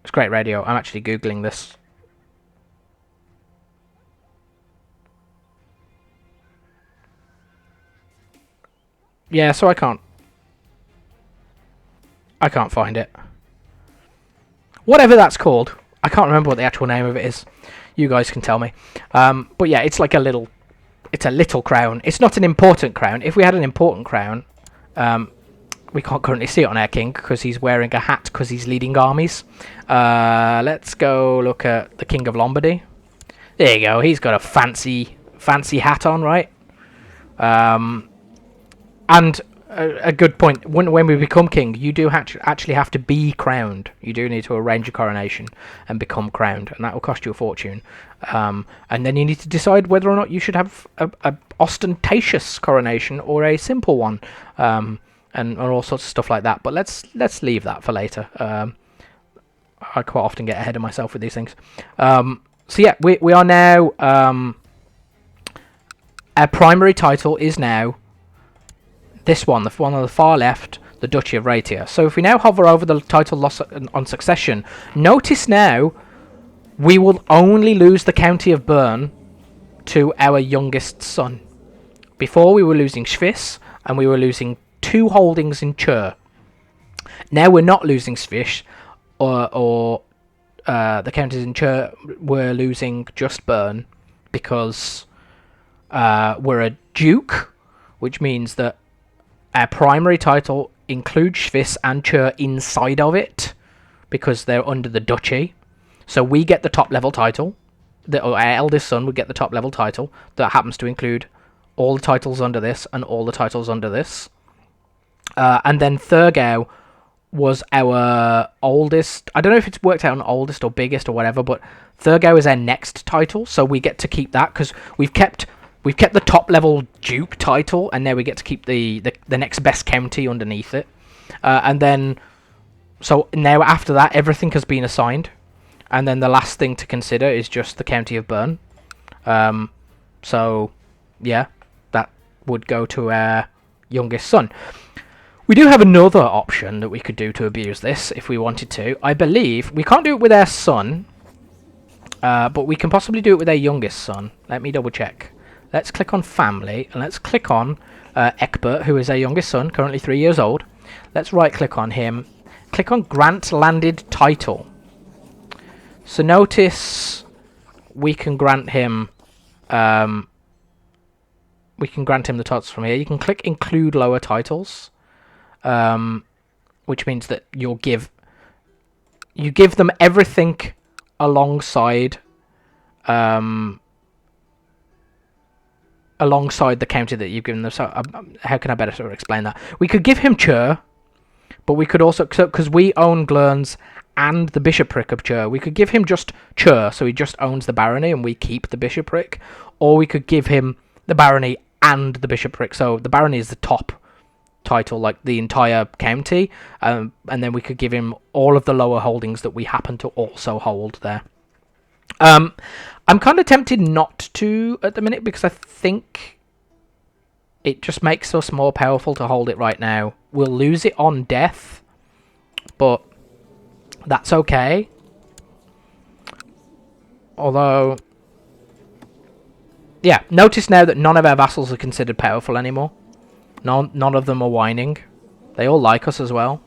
It's great radio. I'm actually Googling this. Yeah, so I can't find it. Whatever that's called. I can't remember what the actual name of it is. You guys can tell me. But yeah, it's like a little crown. It's not an important crown. If we had an important crown, we can't currently see it on our king because he's wearing a hat because he's leading armies. Let's go look at the King of Lombardy. There you go. He's got a fancy hat on, right? And a good point, when we become king, you do actually have to be crowned. You do need to arrange a coronation and become crowned, and that will cost you a fortune. And then you need to decide whether or not you should have a ostentatious coronation or a simple one, and all sorts of stuff like that. But let's leave that for later. I quite often get ahead of myself with these things. So yeah, we are now... our primary title is now... this one, the one on the far left, the Duchy of Raetia. So if we now hover over the title loss on succession, notice now we will only lose the county of Bern to our youngest son. Before we were losing Schwiss and we were losing 2 holdings in Chur. Now we're not losing Schwiss or the counties in Chur. We're losing just Bern because we're a duke, which means that our primary title includes Schwiss and Chur inside of it because they're under the duchy. So we get the top level title. Our eldest son would get the top level title that happens to include all the titles under this and all the titles under this. And then Thurgau was our oldest. I don't know if it's worked out on oldest or biggest or whatever, but Thurgau is our next title, so we get to keep that because we've kept the top level duke title, and now we get to keep the next best county underneath it. And then, so now after that, everything has been assigned, and then the last thing to consider is just the county of Bern. So yeah, that would go to our youngest son. We do have another option that we could do to abuse this if we wanted to. I believe we can't do it with our son, but we can possibly do it with our youngest son. Let me double check. Let's click on family, and let's click on Egbert, who is our youngest son, currently 3 years old. Let's right click on him. Click on grant landed title. So notice we can grant him the titles from here. You can click include lower titles. Which means that you give them everything alongside the county that you've given them. So how can I better sort of explain that? We could give him Chur, but we could also, because we own Glurns and the bishopric of Chur, we could give him just Chur, so he just owns the barony and we keep the bishopric, or we could give him the barony and the bishopric. So the barony is the top title, like the entire county, and then we could give him all of the lower holdings that we happen to also hold there. I'm kind of tempted not to at the minute because I think it just makes us more powerful to hold it right now. We'll lose it on death, but that's okay. Although, yeah, notice now that none of our vassals are considered powerful anymore. None of them are whining. They all like us as well.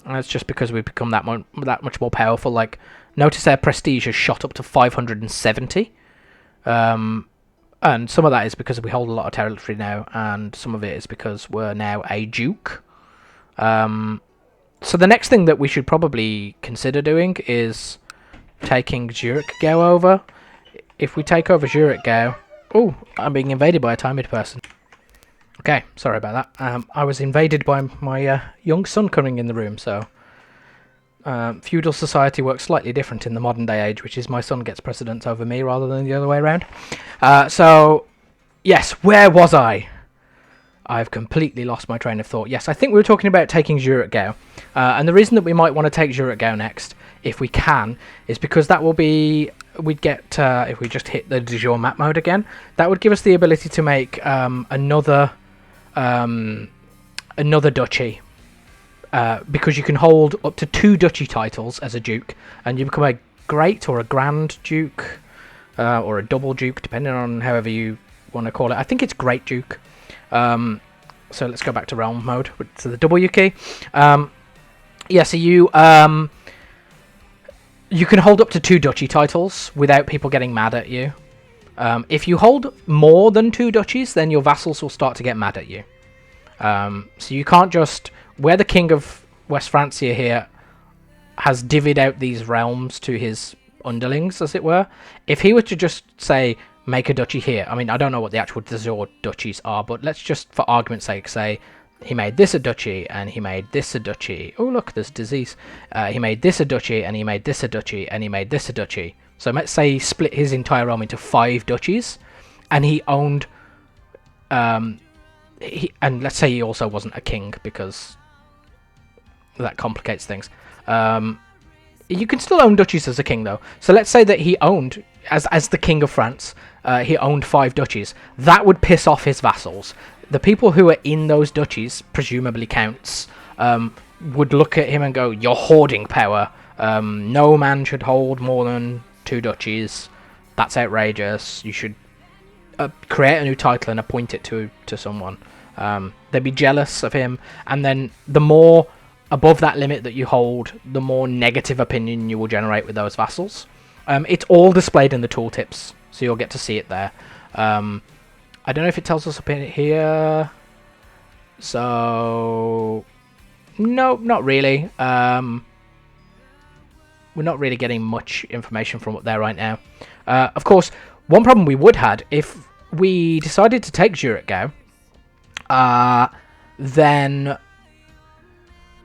And that's just because we've become that much more powerful. Like, notice their prestige has shot up to 570. And some of that is because we hold a lot of territory now, and some of it is because we're now a duke. So the next thing that we should probably consider doing is taking Zurich-Gau over. If we take over Zurich-Gau... Oh, I'm being invaded by a timid person. Okay, sorry about that. I was invaded by my young son coming in the room, so... feudal society works slightly different in the modern day age, which is my son gets precedence over me rather than the other way around. So, yes, where was I? I've completely lost my train of thought. Yes, I think we were talking about taking Zurich-Gau. And the reason that we might want to take Zurich-Gau next, if we can, is because that will be... We'd get, if we just hit the de jure map mode again, that would give us the ability to make another duchy. Because you can hold up to 2 duchy titles as a duke, and you become a great or a grand duke, or a double duke, depending on however you want to call it. I think it's great duke. So let's go back to realm mode, to the W key. Yeah, so you can hold up to 2 duchy titles without people getting mad at you. If you hold more than 2 duchies, then your vassals will start to get mad at you. So you can't just... Where the King of West Francia here has divvied out these realms to his underlings, as it were, if he were to just say, make a duchy here, I mean, I don't know what the actual de jure duchies are, but let's just, for argument's sake, say he made this a duchy, and he made this a duchy. Oh, look, there's disease. He made this a duchy, and he made this a duchy, and he made this a duchy. So let's say he split his entire realm into 5 duchies, and he owned... and let's say he also wasn't a king, because that complicates things. You can still own duchies as a king, though. So let's say that he owned, as the King of France, he owned 5 duchies. That would piss off his vassals. The people who are in those duchies, presumably counts, would look at him and go, "You're hoarding power. No man should hold more than 2 duchies. That's outrageous. You should create a new title and appoint it to someone." They'd be jealous of him, and then the more above that limit that you hold, the more negative opinion you will generate with those vassals. It's all displayed in the tooltips, so you'll get to see it there. I don't know if it tells us up in here. So no, not really. We're not really getting much information from up there right now. Of course, one problem we would had if we decided to take Zurich, then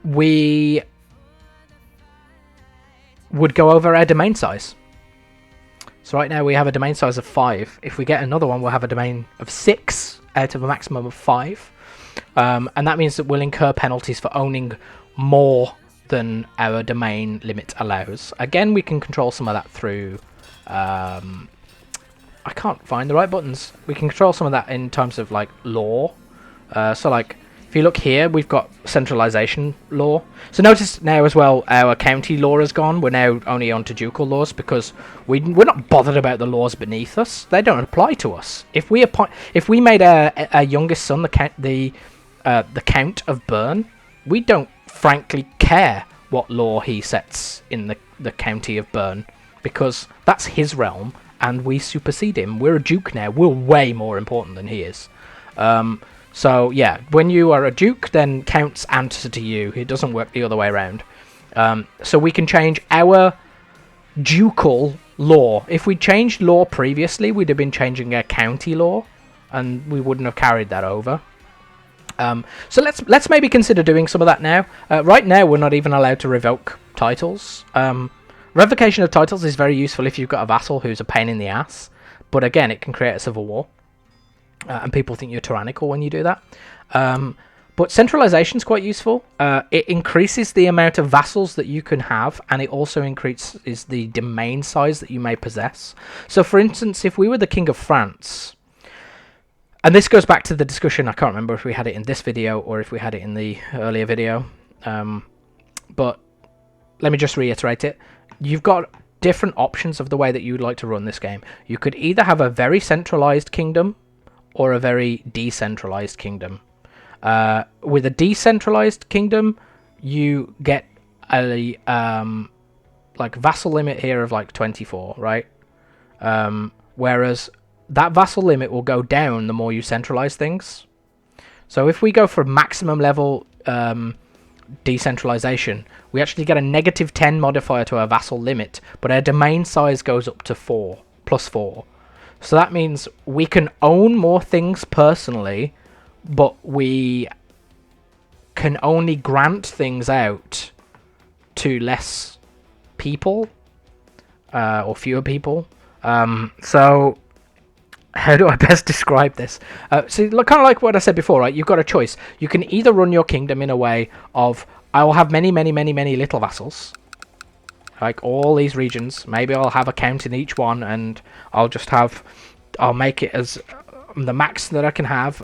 we would go over our domain size. So right now we have a domain size of 5. If we get another one, we'll have a domain of 6 out of a maximum of 5. And that means that we'll incur penalties for owning more than our domain limit allows. Again, we can control some of that through... I can't find the right buttons. We can control some of that in terms of like law. So like, if you look here, we've got centralization law. So notice now as well, our county law has gone. We're now only on to ducal laws because we're not bothered about the laws beneath us. They don't apply to us. If we made our youngest son the Count of Bern, we don't frankly care what law he sets in the county of Bern, because that's his realm and we supersede him. We're a duke now. We're way more important than he is. So yeah, when you are a duke, then counts answer to you. It doesn't work the other way around. So we can change our ducal law. If we changed law previously, we'd have been changing our county law, and we wouldn't have carried that over. So let's maybe consider doing some of that now. Right now, we're not even allowed to revoke titles. Revocation of titles is very useful if you've got a vassal who's a pain in the ass. But again, it can create a civil war. And people think you're tyrannical when you do that. But centralization is quite useful. It increases the amount of vassals that you can have, and it also increases the domain size that you may possess. So, for instance, if we were the King of France, and this goes back to the discussion, I can't remember if we had it in this video or if we had it in the earlier video, but let me just reiterate it. You've got different options of the way that you'd like to run this game. You could either have a very centralized kingdom or a very decentralized kingdom. With a decentralized kingdom, you get a like vassal limit here of like 24, right? Whereas that vassal limit will go down the more you centralize things. So if we go for maximum level decentralization, we actually get a -10 modifier to our vassal limit, but our domain size goes up to 4, +4. So that means we can own more things personally, but we can only grant things out to less people, or fewer people. So how do I best describe this? So kind of like what I said before, right? You've got a choice. You can either run your kingdom in a way of, I will have many little vassals, like all these regions. Maybe I'll have a count in each one, and I'll make it as the max that I can have.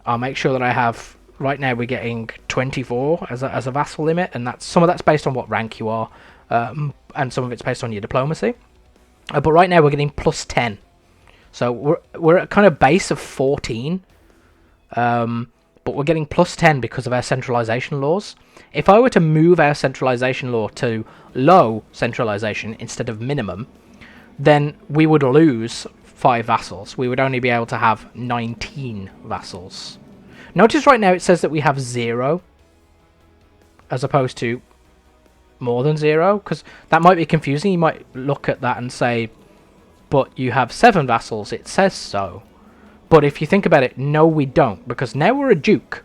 I'll make sure that I have, right now we're getting 24 as a vassal limit, and some of that's based on what rank you are, and some of it's based on your diplomacy. But right now we're getting +10. So we're at kind of base of 14, but we're getting +10 because of our centralization laws. If I were to move our centralization law to low centralization instead of minimum, then we would lose 5 vassals. We would only be able to have 19 vassals. Notice right now it says that we have 0 as opposed to more than 0, because that might be confusing. You might look at that and say, but you have 7 vassals, it says so. But if you think about it, no we don't, because now we're a duke.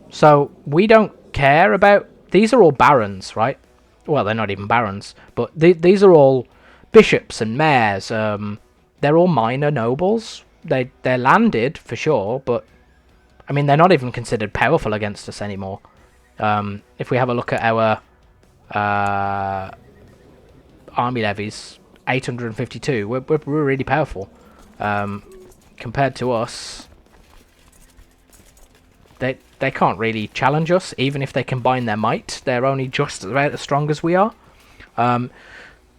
So we don't care about... These are all barons, right? Well, they're not even barons, but these are all bishops and mayors. They're all minor nobles. They're landed, for sure, but... I mean, they're not even considered powerful against us anymore. If we have a look at our army levies... 852. We're really powerful. Compared to us, they can't really challenge us, even if they combine their might. They're only just about as strong as we are.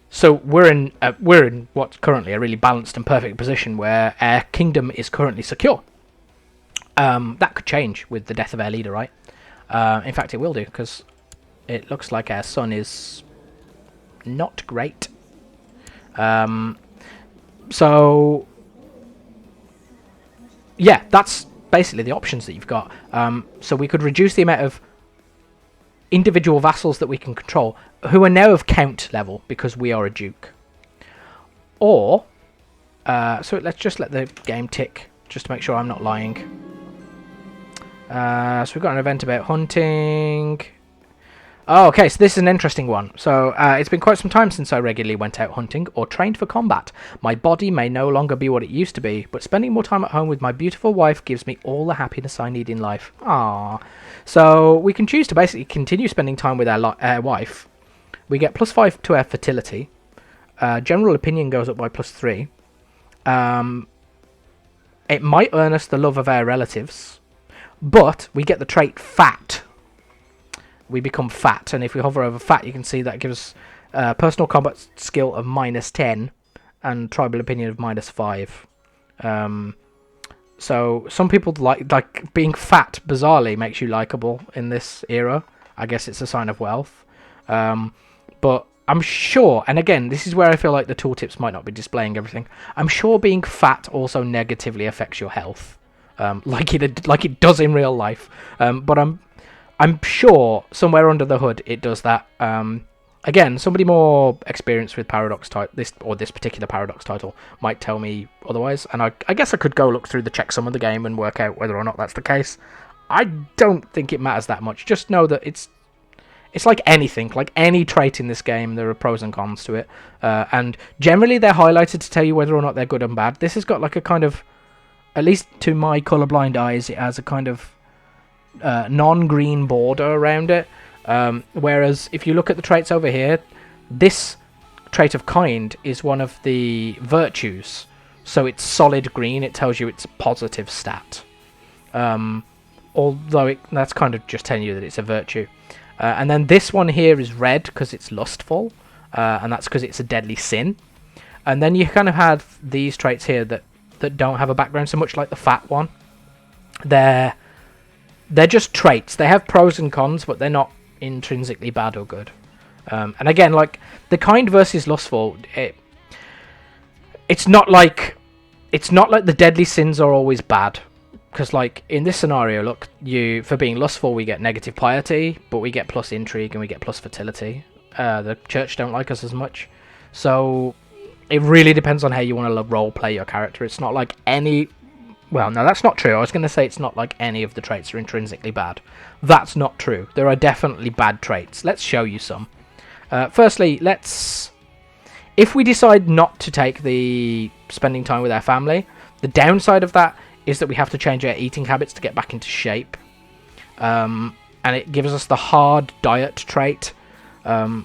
So we're in what's currently a really balanced and perfect position where our kingdom is currently secure. That could change with the death of our leader, right? In fact, it will do, because it looks like our son is not great. So yeah, that's basically the options that you've got. So we could reduce the amount of individual vassals that we can control, who are now of count level because we are a duke. Or, so let's just let the game tick, just to make sure I'm not lying. So we've got an event about hunting. Oh, okay, so this is an interesting one. So, it's been quite some time since I regularly went out hunting or trained for combat. My body may no longer be what it used to be, but spending more time at home with my beautiful wife gives me all the happiness I need in life. Aww. So, we can choose to basically continue spending time with our wife. We get +5 to our fertility. General opinion goes up by +3. It might earn us the love of our relatives, but we get the trait fat. We become fat, and if we hover over fat, you can see that gives personal combat skill of -10 and tribal opinion of -5. So some people like being fat. Bizarrely, makes you likable in this era. I guess it's a sign of wealth. But I'm sure, and again, this is where I feel like the tooltips might not be displaying everything. I'm sure being fat also negatively affects your health, like it does in real life. But I'm sure somewhere under the hood it does that. Again, somebody more experienced with Paradox this particular Paradox title might tell me otherwise, and I guess I could go look through the checksum of the game and work out whether or not that's the case. I don't think it matters that much. Just know that it's like anything, like any trait in this game, there are pros and cons to it, and generally they're highlighted to tell you whether or not they're good and bad. This has got like a kind of, at least to my colourblind eyes, it has a kind of non-green border around it, whereas if you look at the traits over here, this trait of kind is one of the virtues, so it's solid green. It tells you it's a positive stat, although that's kind of just telling you that it's a virtue. And then this one here is red because it's lustful, and that's because it's a deadly sin. And then you kind of have these traits here that don't have a background so much, like the fat one. They're just traits. They have pros and cons, but they're not intrinsically bad or good. And again, like the kind versus lustful, it's not like the deadly sins are always bad. Because, like, in this scenario, look, for being lustful, we get negative piety, but we get plus intrigue and we get plus fertility. The church don't like us as much. So, it really depends on how you want to role-play your character. It's not like any... Well, no, that's not true. I was going to say it's not like any of the traits are intrinsically bad. That's not true. There are definitely bad traits. Let's show you some. Firstly, if we decide not to take the spending time with our family, the downside of that is that we have to change our eating habits to get back into shape. And it gives us the hard diet trait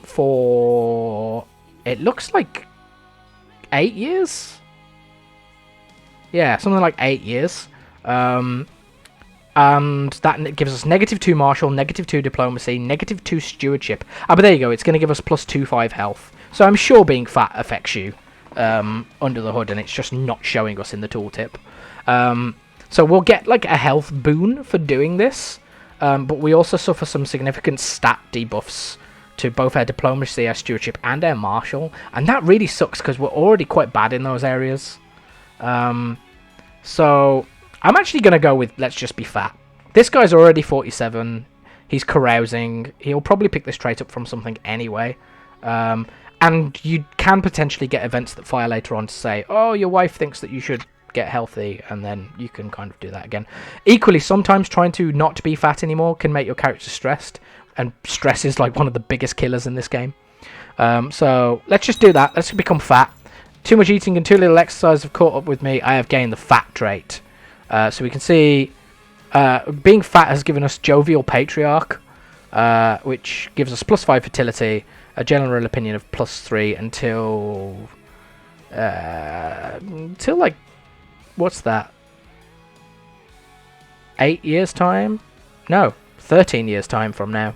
for... It looks like 8 years? Yeah, something like 8 years. And that gives us -2 martial, -2 diplomacy, -2 stewardship. But there you go, it's going to give us +2/5 health. So I'm sure being fat affects you under the hood, and it's just not showing us in the tooltip. So we'll get like a health boon for doing this, but we also suffer some significant stat debuffs to both our diplomacy, our stewardship, and our martial, and that really sucks because we're already quite bad in those areas. So I'm actually going to go with let's just be fat. This guy's already 47, he's carousing, he'll probably pick this trait up from something anyway, and you can potentially get events that fire later on to say, oh, your wife thinks that you should get healthy, and then you can kind of do that again. Equally, sometimes trying to not be fat anymore can make your character stressed, and stress is like one of the biggest killers in this game. So let's just do that. Let's become fat. Too much eating and too little exercise have caught up with me. I have gained the fat trait. So we can see being fat has given us Jovial Patriarch, which gives us +5 fertility, a general opinion of +3 until like, what's that? 8 years time? No, 13 years time from now.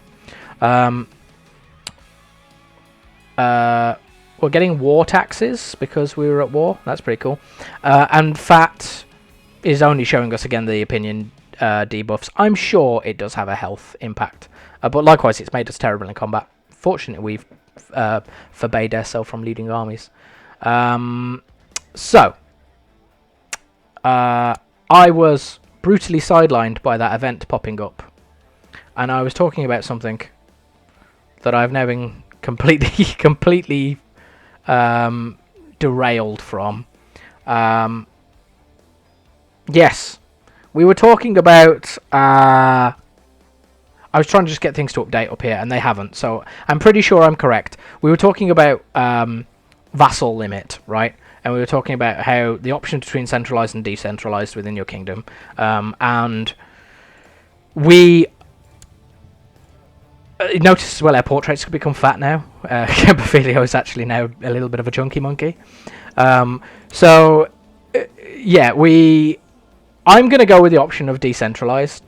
We're getting war taxes because we were at war. That's pretty cool. And fat is only showing us again the opinion debuffs. I'm sure it does have a health impact, but likewise, it's made us terrible in combat. Fortunately, we've forbade ourselves from leading armies. So I was brutally sidelined by that event popping up, and I was talking about something that I've now been completely derailed from. Yes, we were talking about. I was trying to just get things to update up here, and they haven't. So I'm pretty sure I'm correct. We were talking about vassal limit, right? And we were talking about how the option between centralized and decentralized within your kingdom, and we noticed as well our portraits could become fat now. Kempophilia is actually now a little bit of a chunky monkey. Yeah, I'm going to go with the option of decentralized,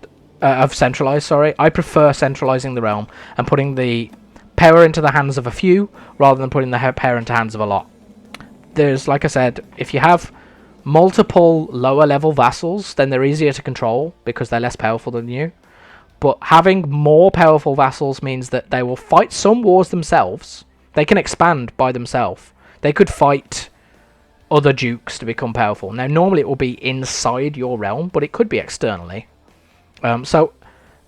centralized. Sorry, I prefer centralizing the realm and putting the power into the hands of a few rather than putting the power into the hands of a lot. There's, like I said, if you have multiple lower level vassals, then they're easier to control because they're less powerful than you. But having more powerful vassals means that they will fight some wars themselves. They can expand by themselves. They could fight other dukes to become powerful. Now, normally it will be inside your realm, but it could be externally. So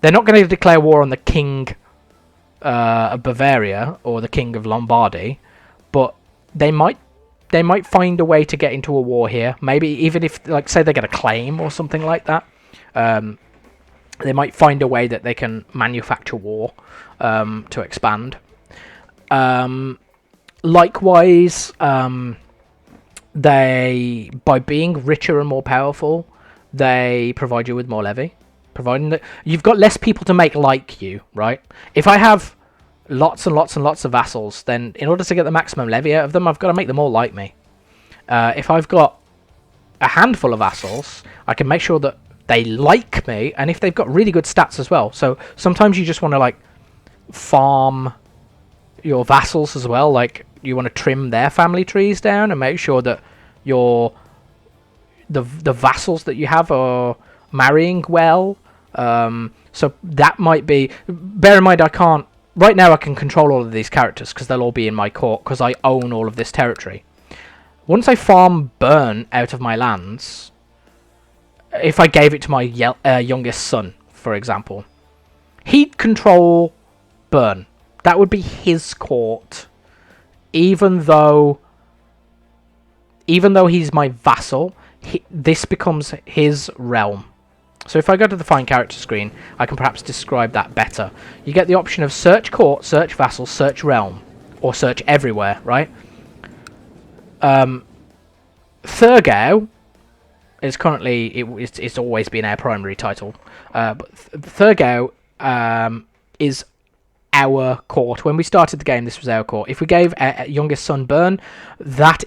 they're not going to declare war on the king of Bavaria or the king of Lombardy, but they might find a way to get into a war here. Maybe even if, like, say they get a claim or something like that. They might find a way that they can manufacture war to expand. Likewise, they, by being richer and more powerful, they provide you with more levy. Providing that you've got less people to make like you, right? If I have lots and lots and lots of vassals, then in order to get the maximum levy out of them, I've got to make them all like me. If I've got a handful of vassals, I can make sure that they like me, and if they've got really good stats as well. So sometimes you just want to, like, farm your vassals as well. Like, you want to trim their family trees down and make sure that the vassals that you have are marrying well. So that might be... Bear in mind, I can't... Right now I can control all of these characters because they'll all be in my court because I own all of this territory. Once I farm Bern out of my lands... If I gave it to my youngest son, for example, he'd control Bern. That would be his court, even though he's my vassal. This becomes his realm. So if I go to the Find Character screen, I can perhaps describe that better. You get the option of Search Court, Search Vassal, Search Realm, or Search Everywhere, right? Thurgau is currently... It's always been our primary title. But Thurgau is our court. When we started the game, this was our court. If we gave our youngest son Bern, that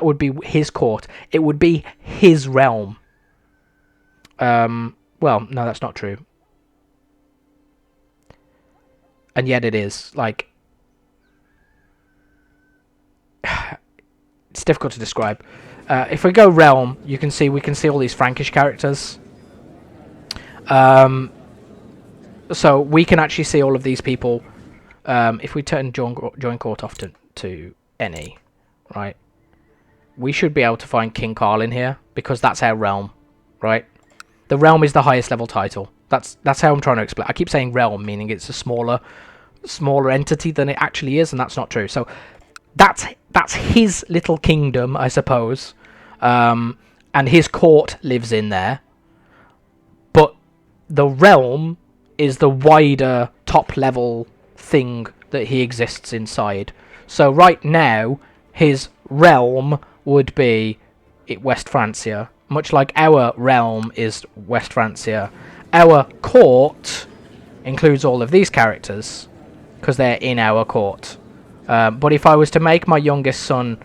would be his court. It would be his realm. Well, no, that's not true. And yet it is. Like, it's difficult to describe. If we go realm, we can see all these Frankish characters. So we can actually see all of these people. If we turn join court off to any, right? We should be able to find King Carl in here because that's our realm, right? The realm is the highest level title. That's how I'm trying to explain. I keep saying realm, meaning it's a smaller entity than it actually is, and that's not true. So that's his little kingdom, I suppose, and his court lives in there. But the realm is the wider top level thing that he exists inside. So right now, his realm would be West Francia, much like our realm is West Francia. Our court includes all of these characters because they're in our court. But if I was to make my youngest son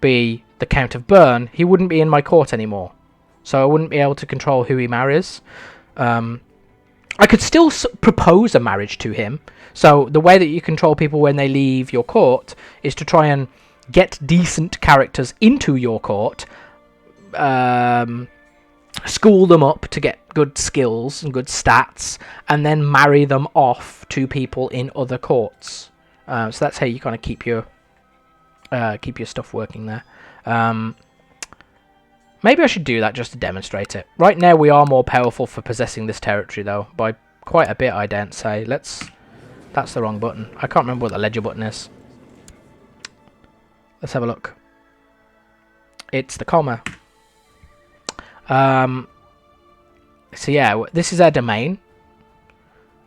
be the Count of Bern, he wouldn't be in my court anymore. So I wouldn't be able to control who he marries. I could still propose a marriage to him. So the way that you control people when they leave your court is to try and get decent characters into your court, school them up to get good skills and good stats, and then marry them off to people in other courts. So that's how you kind of keep your stuff working there. Maybe I should do that just to demonstrate it. Right now we are more powerful for possessing this territory, though, by quite a bit, I dare say. That's the wrong button. I can't remember what the ledger button is. Let's have a look. It's the comma. So yeah, this is our domain.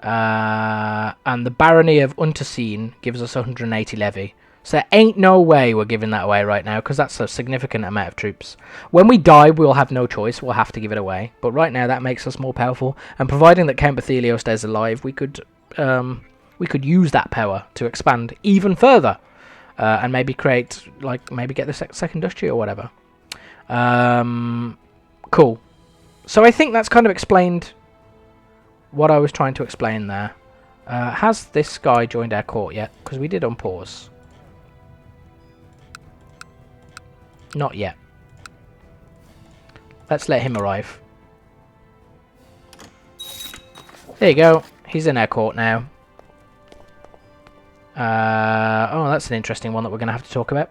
And the barony of Unterseen gives us 180 levy. So there ain't no way we're giving that away right now, because that's a significant amount of troops. When we die, we'll have no choice. We'll have to give it away. But right now, that makes us more powerful. And providing that Count Bethelio stays alive, we could use that power to expand even further. And maybe create, like, maybe get the second duchy or whatever. Cool. So I think that's kind of explained what I was trying to explain there. Has this guy joined our court yet? Because we did unpause. Not yet. Let's let him arrive. There you go. He's in our court now. Oh, that's an interesting one that we're going to have to talk about.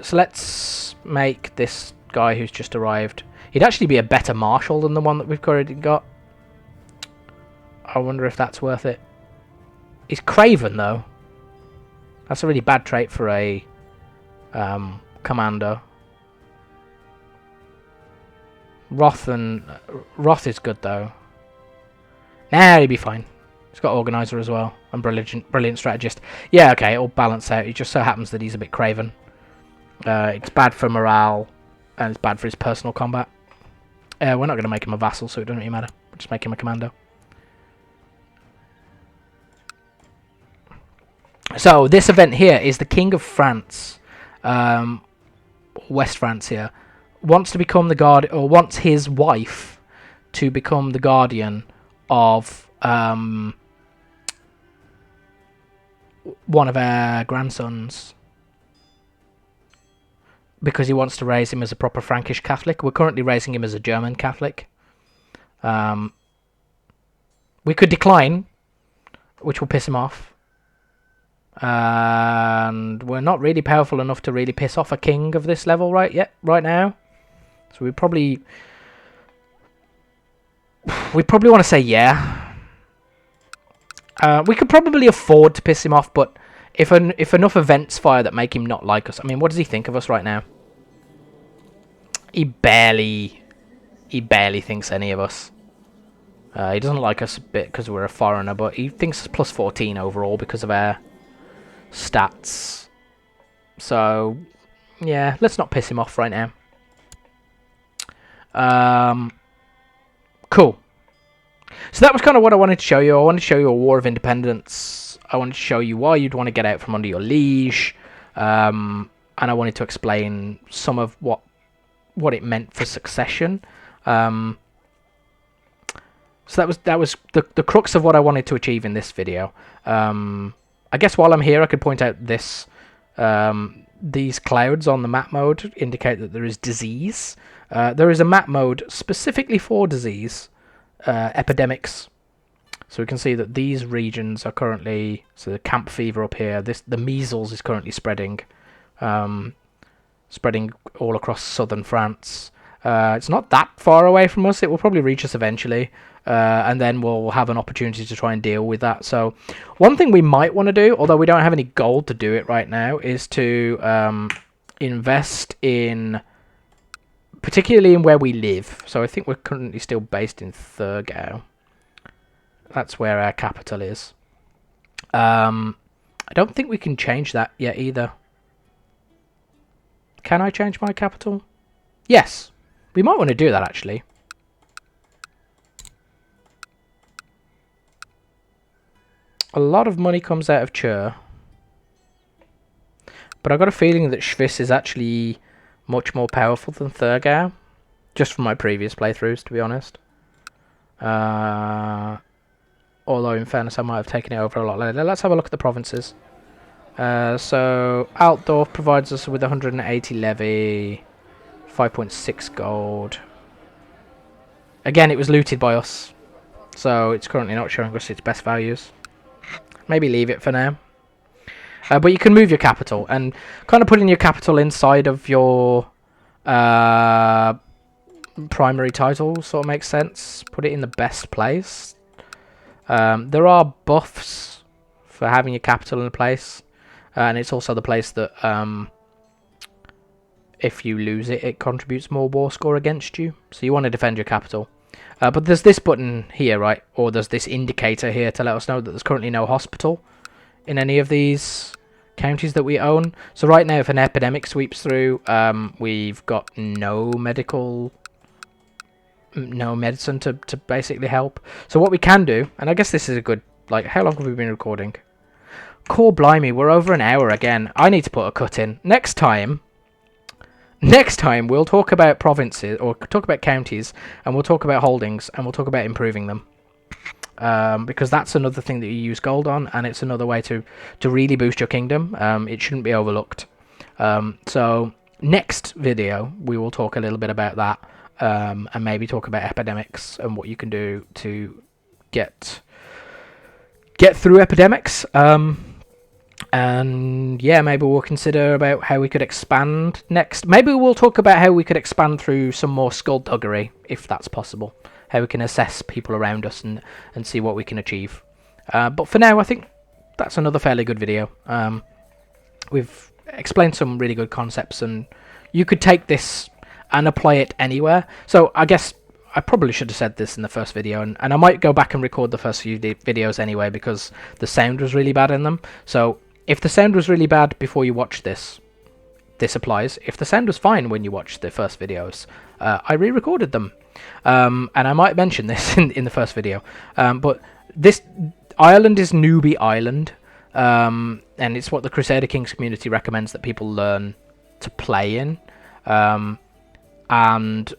So let's make this guy who's just arrived. He'd actually be a better marshal than the one that we've already got. I wonder if that's worth it. He's craven, though. That's a really bad trait for a commander. Wrath is good, though. Nah, he'd be fine. He's got organizer as well, and brilliant strategist. Yeah, okay, it'll balance out. It just so happens that he's a bit craven. It's bad for morale, and it's bad for his personal combat. We're not going to make him a vassal, so it doesn't really matter. We'll just make him a commando. So this event here is the King of France, West France here, wants to become the guard, or wants his wife to become the guardian of one of our grandsons, because he wants to raise him as a proper Frankish Catholic. We're currently raising him as a German Catholic. We could decline, which will piss him off. And we're not really powerful enough to really piss off a king of this level right now. So we probably want to say yeah. We could probably afford to piss him off, but if enough events fire that make him not like us, I mean, what does he think of us right now? He barely thinks any of us. He doesn't like us a bit because we're a foreigner, but he thinks us plus 14 overall because of our stats. So yeah, let's not piss him off right now. Cool. So that was kind of what I wanted to show you. I wanted to show you a War of Independence. I wanted to show you why you'd want to get out from under your liege. And I wanted to explain some of what it meant for succession. So that was the crux of what I wanted to achieve in this video. I guess while I'm here, I could point out this. These clouds on the map mode indicate that there is disease. There is a map mode specifically for disease, epidemics. So we can see that these regions are currently, so the camp fever up here, the measles is currently spreading all across southern France. It's not that far away from us. It will probably reach us eventually. And then we'll have an opportunity to try and deal with that. So one thing we might want to do, although we don't have any gold to do it right now, is to invest in, particularly in where we live. So I think we're currently still based in Thurgau. That's where our capital is. I don't think we can change that yet either. Can I change my capital? Yes. We might want to do that, actually. A lot of money comes out of Chur. But I've got a feeling that Schwiss is actually much more powerful than Thurgau. Just from my previous playthroughs, to be honest. Although, in fairness, I might have taken it over a lot later. Let's have a look at the provinces. So, Altdorf provides us with 180 levy, 5.6 gold. Again, it was looted by us. So, it's currently not showing us its best values. Maybe leave it for now. But you can move your capital, and kind of putting your capital inside of your Primary title sort of makes sense. Put it in the best place. There are buffs for having your capital in a place, and it's also the place that if you lose it, it contributes more war score against you. So you want to defend your capital. But there's this button here, right? Or there's this indicator here to let us know that there's currently no hospital in any of these counties that we own. So right now, if an epidemic sweeps through, we've got no medicine to basically help. So what we can do, and I guess this is a good, like, how long have we been recording? Core blimey, we're over an hour again. I need to put a cut in. Next time we'll talk about provinces, or talk about counties, and we'll talk about holdings, and we'll talk about improving them. Because that's another thing that you use gold on, and it's another way to really boost your kingdom. It shouldn't be overlooked. So next video, we will talk a little bit about that, and maybe talk about epidemics and what you can do to get through epidemics. And yeah, maybe we'll consider about how we could expand next. Maybe we'll talk about how we could expand through some more skullduggery, if that's possible. How we can assess people around us and see what we can achieve. But for now, I think that's another fairly good video. We've explained some really good concepts, and you could take this and apply it anywhere. So I guess I probably should have said this in the first video, and I might go back and record the first few videos anyway, because the sound was really bad in them. So if the sound was really bad before you watch this applies. If the sound was fine when you watched the first videos, I re-recorded them. And I might mention this in the first video. But this island is Newbie Island, and it's what the Crusader Kings community recommends that people learn to play in. And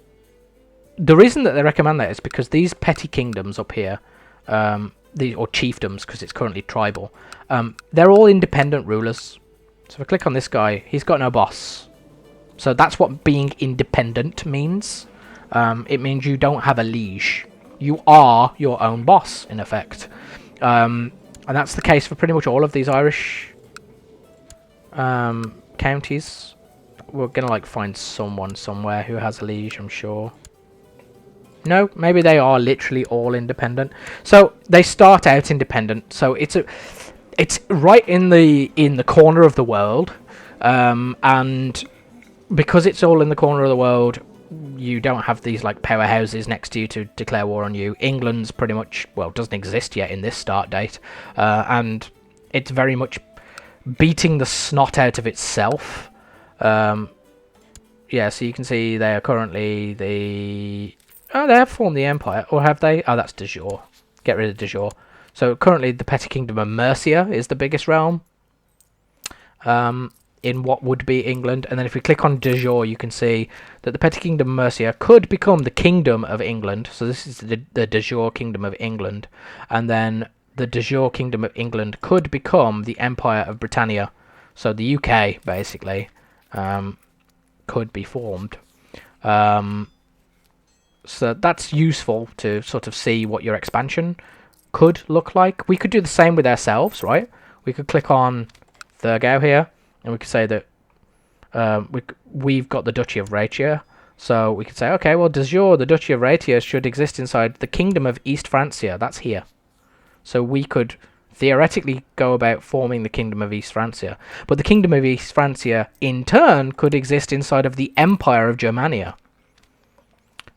the reason that they recommend that is because these petty kingdoms up here, or chiefdoms, because it's currently tribal, they're all independent rulers. So if I click on this guy, he's got no boss. So that's what being independent means. It means you don't have a liege. You are your own boss, in effect. And that's the case for pretty much all of these Irish counties. We're going to find someone somewhere who has a liege, I'm sure. No, maybe they are literally all independent. So they start out independent. So it's right in the corner of the world, and because it's all in the corner of the world, you don't have these powerhouses next to you to declare war on you. England's pretty much, well, doesn't exist yet in this start date, and it's very much beating the snot out of itself. Yeah, so you can see they are currently they have formed the empire, or have they? Oh, that's de jure. Get rid of de jure. So currently the petty kingdom of Mercia is the biggest realm in what would be England. And then if we click on de jure, you can see that the petty kingdom of Mercia could become the kingdom of England. So this is the de jure kingdom of England. And then the de jure kingdom of England could become the Empire of Britannia. So the UK, basically, could be formed. So that's useful to sort of see what your expansion could look like. We could do the same with ourselves, right? We could click on Thurgau here, and we could say that we've got the Duchy of Raetia. So we could say, okay, well, de jure, the Duchy of Raetia should exist inside the Kingdom of East Francia. That's here. So we could theoretically go about forming the Kingdom of East Francia. But the Kingdom of East Francia, in turn, could exist inside of the Empire of Germania.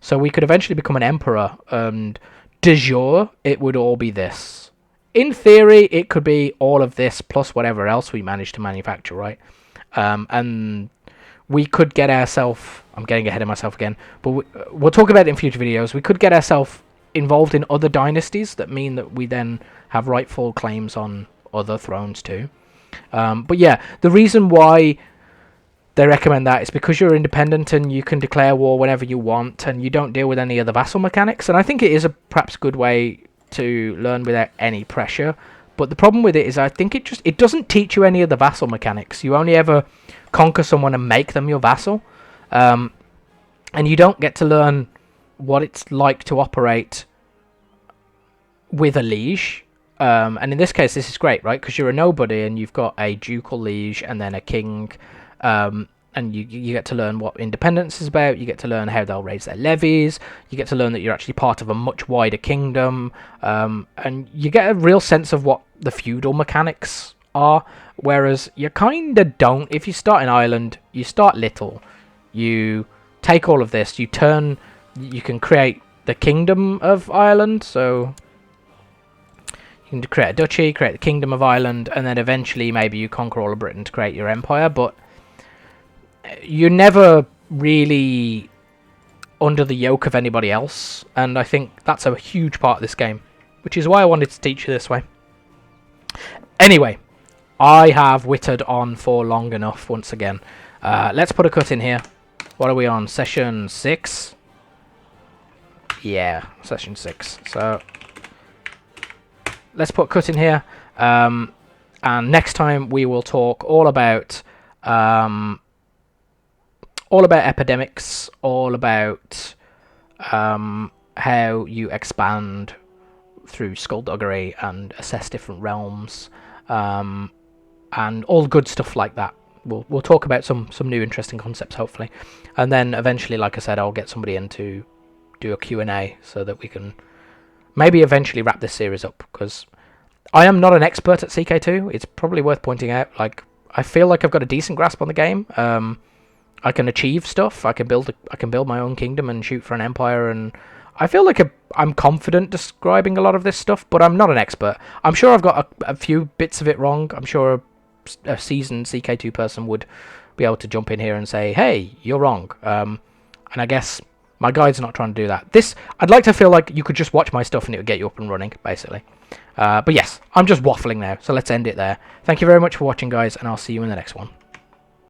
So we could eventually become an emperor, and de jure, it would all be this. In theory, it could be all of this plus whatever else we manage to manufacture, right? And we could get ourselves... I'm getting ahead of myself again, but we'll talk about it in future videos. We could get ourselves involved in other dynasties that mean that we then have rightful claims on other thrones too. But yeah, the reason why they recommend that is because you're independent and you can declare war whenever you want, and you don't deal with any of the vassal mechanics. And I think it is a perhaps good way to learn without any pressure. But the problem with it is I think it doesn't teach you any of the vassal mechanics. You only ever conquer someone and make them your vassal. And you don't get to learn what it's like to operate with a liege. And in this case, this is great, right? Because you're a nobody and you've got a ducal liege and then a king. and you get to learn what independence is about. You get to learn how they'll raise their levies. You get to learn that you're actually part of a much wider kingdom, and you get a real sense of what the feudal mechanics are. Whereas you kind of don't. If you start in Ireland, you start little. You take all of this. You can create the Kingdom of Ireland. So you can create a duchy, create the Kingdom of Ireland, and then eventually maybe you conquer all of Britain to create your empire. But you're never really under the yoke of anybody else, and I think that's a huge part of this game, which is why I wanted to teach you this way. Anyway, I have wittered on for long enough once again. Let's put a cut in here. What are we on? Session 6? Yeah, session 6. So let's put a cut in here. And next time we will talk all about epidemics, all about how you expand through skullduggery and assess different realms, and all good stuff like that. We'll talk about some new interesting concepts, hopefully, and then eventually, like I said, I'll get somebody in to do a Q&A so that we can maybe eventually wrap this series up, because I am not an expert at CK2. It's probably worth pointing out. Like, I feel like I've got a decent grasp on the game. I can achieve stuff. I can build my own kingdom and shoot for an empire, and I feel like I'm confident describing a lot of this stuff, but I'm not an expert. I'm sure I've got a few bits of it wrong. I'm sure a seasoned CK2 person would be able to jump in here and say, hey, you're wrong. And I guess my guide's not trying to do that. I'd like to feel like you could just watch my stuff and it would get you up and running, basically. But yes, I'm just waffling now, so let's end it there. Thank you very much for watching, guys, and I'll see you in the next one.